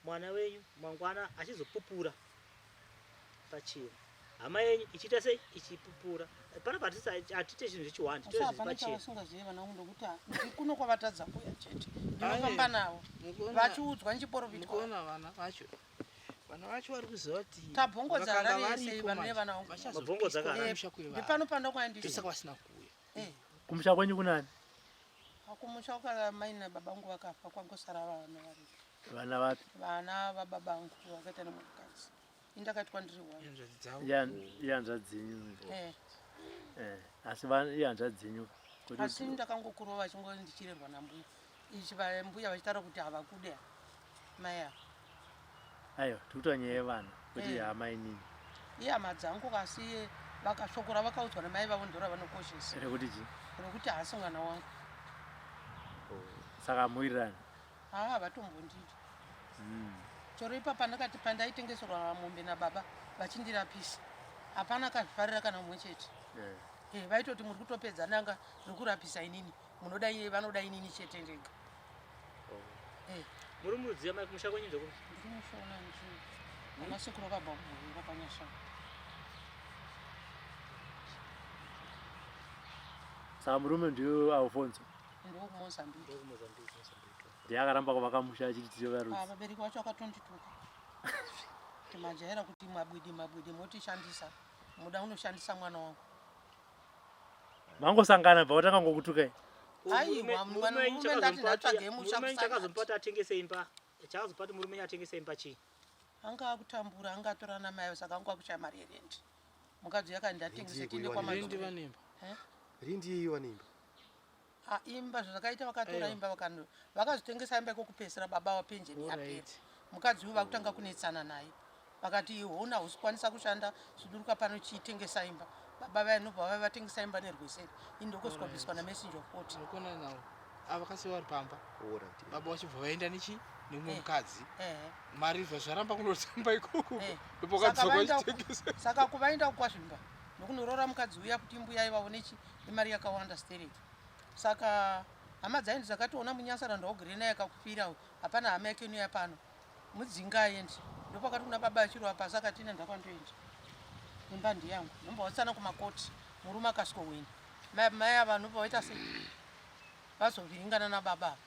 mwana wenyu mangwana achizopupura pachiro. Hama yenyu ichita sei ichipupura. Pana patisa atite chinhu chiwandi Sasa pana chawasingaziva vana ndokuti kuno kwavatadza kuya chete. Ndinofamba navo. Vachiudzwa nchiporofita. Ndikuona vana vacho. Vana vacho vari kuziva kuti tabhongodza rariyesei vanhu nevana vangu. Mabhongodza akamusha Ndipano pano kwaendisa. Tisaka vasina kuuya. Kumusha kwenyu kunani? Kumusha kwamai nababa vangu vakafa kwangosara vana vari. Vana vapi? Vana vababa vangu vakaita nemukadzi. Indakati kwandiri wani. Iyanzva dzenyu. Asi iyanzva dzenyu. Asi ndakangokurwa vachingoti ndichirerwa nambuya. Ichi mbuya vachitaura kuti havakuda mai avo. Aiwa, tikuita nyaya yevana kuti hama inini. Ihama dzangu asi vakashokora vakaudzwa namai vavo ndora vanokoshesa. Rekuti chi? Rekuti haasi mwana wangu. Saka muirirani? Vatombonditi. Choro ipapa ndakati pandaitengeserwa mombe nababa vachindirapisa. Hapana kazvifarira kana mumwe chete. Vaitoti muri kutopedza nanga rekurapisa inini. Vanoda inini chete ndega. Muri mudziya mai kumusha kwenyu ndoko? Ndinoshona nchi. Vanasekuru vakabva kumhuri vakanyasha. Saka murume ndiyo Alfonso? Ndiwo kuMozambique. Ndiye akaramba kuvakamusha achiti tiyo varudzi? Vabereki vacho vakatondituka. Timajaira kuti mabwidi motishandisa. Muda unoshandisa mwana wangu. Mangosangana bva watanga ngokutukai? Aiwa murume ndati ndatsvage musha kusangana. Chakazopata atengese imba. Chakazopata murume atengese imba chi? Anga akutambura anga atora namai saka anga akushaya mari yerendi. Mukadzi yakati ndatengese tiende Rendi vanemba. Rindi iyo vanemba. Imba zvakaita vakatora imba vakazotengesa imba ikokupesera baba wapenjeni yapera. Mukadzi uyu vakutanga kunetsana naye. Vakati hona usikwanisa kushanda zviduruka pano chitengesa imba. Baba vainobva vaivatengesa imba nerweseri. Indokosikopiswa naMessenger of Court. Ndikona nawo. Avakasiwa vari pamba. Baba vachibva vaenda nechi nemumwe mukadzi. Mari zvazvaramba kunosamba ikoko. Saka kuvaenda kwazvimba. Nokunorora mukadzi uya kuti mbuya ivavo nemari yakawanda stereki. Saka hama dzaindi dzakationa munyasara ndaugere naye akakupira hapana hama yake inoya pano. Mudzinga aendi. Ndopakati kuna baba achirwa pasi akati ine ndakandoenda. Imba ndiyangu. Nombawatsana kumakoti. Murume akasikoweni. Mai ava nobva vaita sei? Vazovhiringana nababa.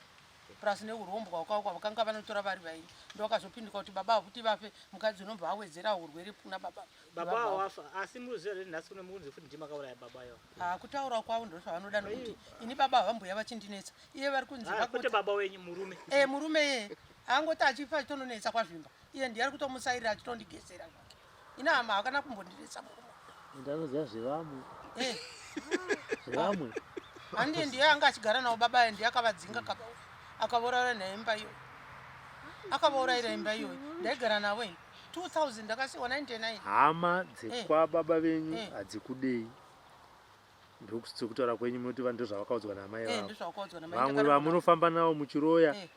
Plus neurombwa hwakauka vakanga vanotora vari vairi. Ndokazopinduka kuti baba kuti vafe mukadzi unombva awedzera urwere kuna baba. Baba wafa asi muziva nhasi kuna munzi futi ndimakauraya baba yavo. Kutaura kwavo ndozvavanoda nokuti ini baba vambuya vachindinetsa. Iye vari kunzi kwete baba wenyu murume. Murume ye. Angoti achifa achitononetsa kwazvimba. Iye ndiye ari kutomusairira achitondigesera zvake. Ina hama hakana kumbondinetsa murume. Ndanoziva zvevamwe. Zvevamwe. Handi ndiye anga achigara nawo baba ndiye akavadzinga akavaurayira naimba iyo. Akavaurayira imba iyo. Ndaigara nawo 2000 ndakasiwa 99. Hama dzekwababa venyu hadzikudei. Ndokutaura kwenyu munoti vanhu ndozvavakaudzwa namai vavo. Vamwe vamunofamba navo muchiroya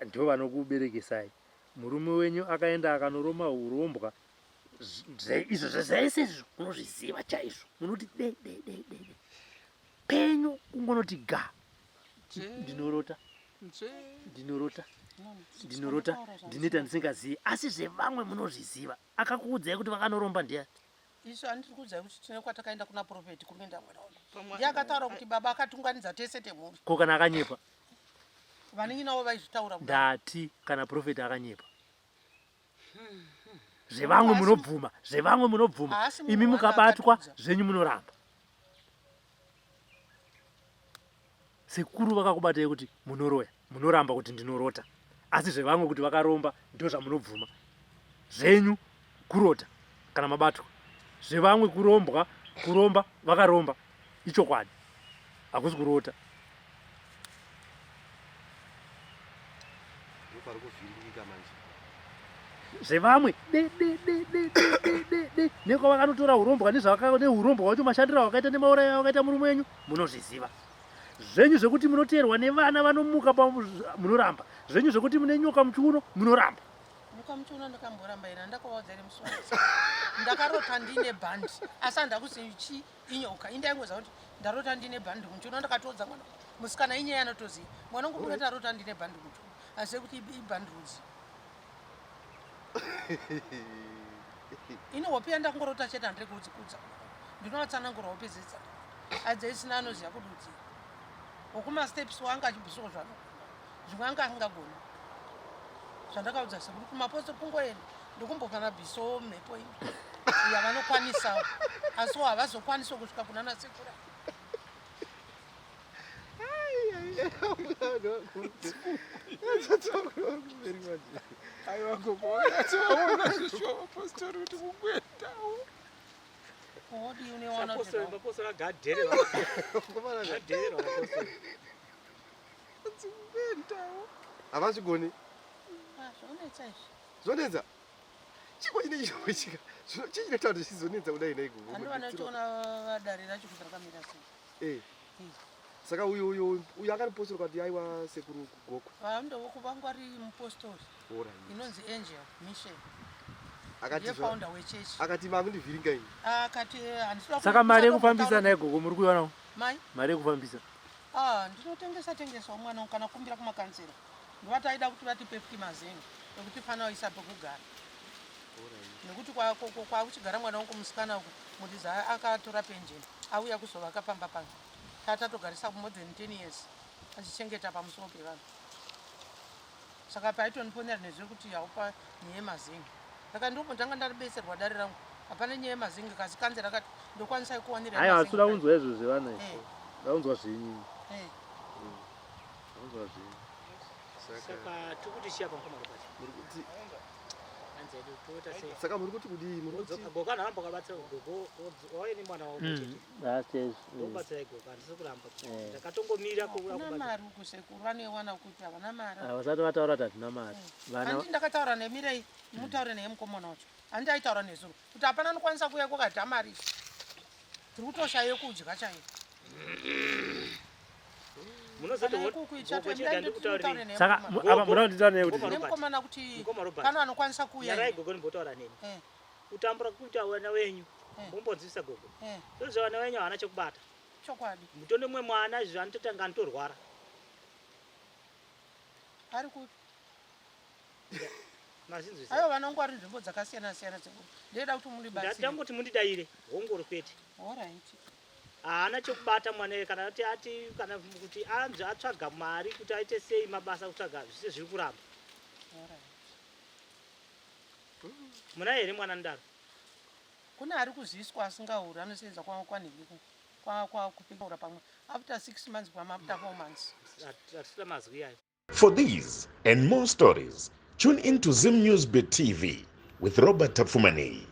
ndivo vanokuberekesai. Murume wenyu akaenda akanoroma urombwa. Izvo zvese izvo munozviziva chaizvo. Munoti de. Penyu kungonoti ga. Ndinorota. Ndinoita ndisingazivi. Asi zvevamwe munozviziva. Akakuudzai kuti vakanoromba ndiani? Isu handiri kuudzai kuti tine kwatakaenda kuna profeti kunoenda mwana wangu. Ndiye akataura kuti baba akatunganidza tese temhuri. Ko kana akanyepa? Vanenge navo vaizvitaura. Ndati kana profeti akanyepa. Zvevamwe munobvuma. Imi mukabatwa zvenyu munoramba. Sekuru vakakubatai kuti munoroya, munoramba kuti ndinorota. Asi zvevamwe kuti vakaromba ndizvo zvamunobvuma. Zvenyu kurota kana mabatwa. Zvevamwe kuromba vakaromba. Ichokwadi. Hakusi kurota. Zvevamwe neko vakanotora urombwa neurombwa wacho mashandiro wakaita nemauraya wakaita murume wenyu munozviziva. Zvenyu zvekuti munoteerwa nevana vanomuka munoramba. Zvenyu zvekuti mune nyoka muchiuno munoramba. mukamuchiona ndakamboramba ina ndakawadza iri muswati ndakarota ndine bhandi asi handakuzichi inyoka indaingoza kuti ndarota ndine bhandi muchiona ndakatodza mwana musikana inyaya anotoziva mwana wangu mukati arota ndine bhandi muchiona asi kuti ibhandi rudzi ine hope yandakungorota chete handiri kudzikudza ndinovatsanangura hope dzedza adzeisina anoziva kududzira wokumasteps wanga achibvisoko zvano zvimwe anga asingagona zvandakaudza sekuri kumapostori kungoenda ndikumbofana bhiso mhepo yavanokwanisawo asi havazokwanisawo kusvika kuna nasekura havazvigoni zvonetsa chiko chine chichika chichinoita kuti chizonetsa kudai naigooandovanochiona vadare racho kuti rakamira sei saka uyu akanipostora kuti aiwa sekuru kugoko ndovokuvangwari mupostori inonzi angel mission yefounder wechechi akati makundivhiringa ini akati saka mari yekufambisa naigoko muri kuionawo mai mari yekufambisa ndinotengesa mwana kana kumbira kumakansera ndovati aida kuti vatipe 50 mazenga ekuti fana waisa pekugara nekuti kwauchigara mwana wangu musikana uku mutiza akatora penjeni auya kuzovaka pamba pangu tatatogarisa more than 10 years achichengeta pamusoro pevanhu saka paitoniponera nezvekuti haupa nyaya yemazenga saka ndipo ndanga ndaribeserwa dare rangu hapana nyaya yemazenga kasi kanzera akati ndokwanisai kuwanira aiwa sura unzwa izvo zvevana ndaunzwa zvinyi saka tikuti chiya pamukoma saka muri kuti kudii gogo anaramba kabatsira gogo wauye nemwana wavo chete obatsira gogo handisi kuramba ndakatongomira kuna mari ukusekuru vanoiwana kuti havana mari vasati vataura kuti hatina mari handi ndakataura nemirei mutaure neye mukomana wacho handi aitaura nezuro kuti hapana anokwanisa kuuya kwakadha mari tiri kutosha yekudya chaiyo saka apa muda kunditaura kuti nemukomana kuti pano anokwanisa kuuya nyarai gogo nimbotaura neni kutambura kuti wana wenyu mumbonzivisa gogo ndozva wana wenyu havana chekubata chokwadi mutondo mumwe mwana izvo anototanga anotorwara ari kuti mazinzisa aiwa vanongwari nzvimbo dzakasiyana siyana dzekuru ndeda kuti mundibatsire ndatangoti mundidaire hongoro kwete alright haana chekubata mwana kana kana kuti anzi atsvaga mari kuti aite sei mabasa kutsvaga zvise zviri kuramba muna here mwana ndaro kuna ari kuziviswa asingauri anosenza kwanhiriko kupingaura pamwe after 6 months after 4 months hatisina mazwi iyayo. For these and more stories, tune in to Zim News Bit TV with Robert Tafumani.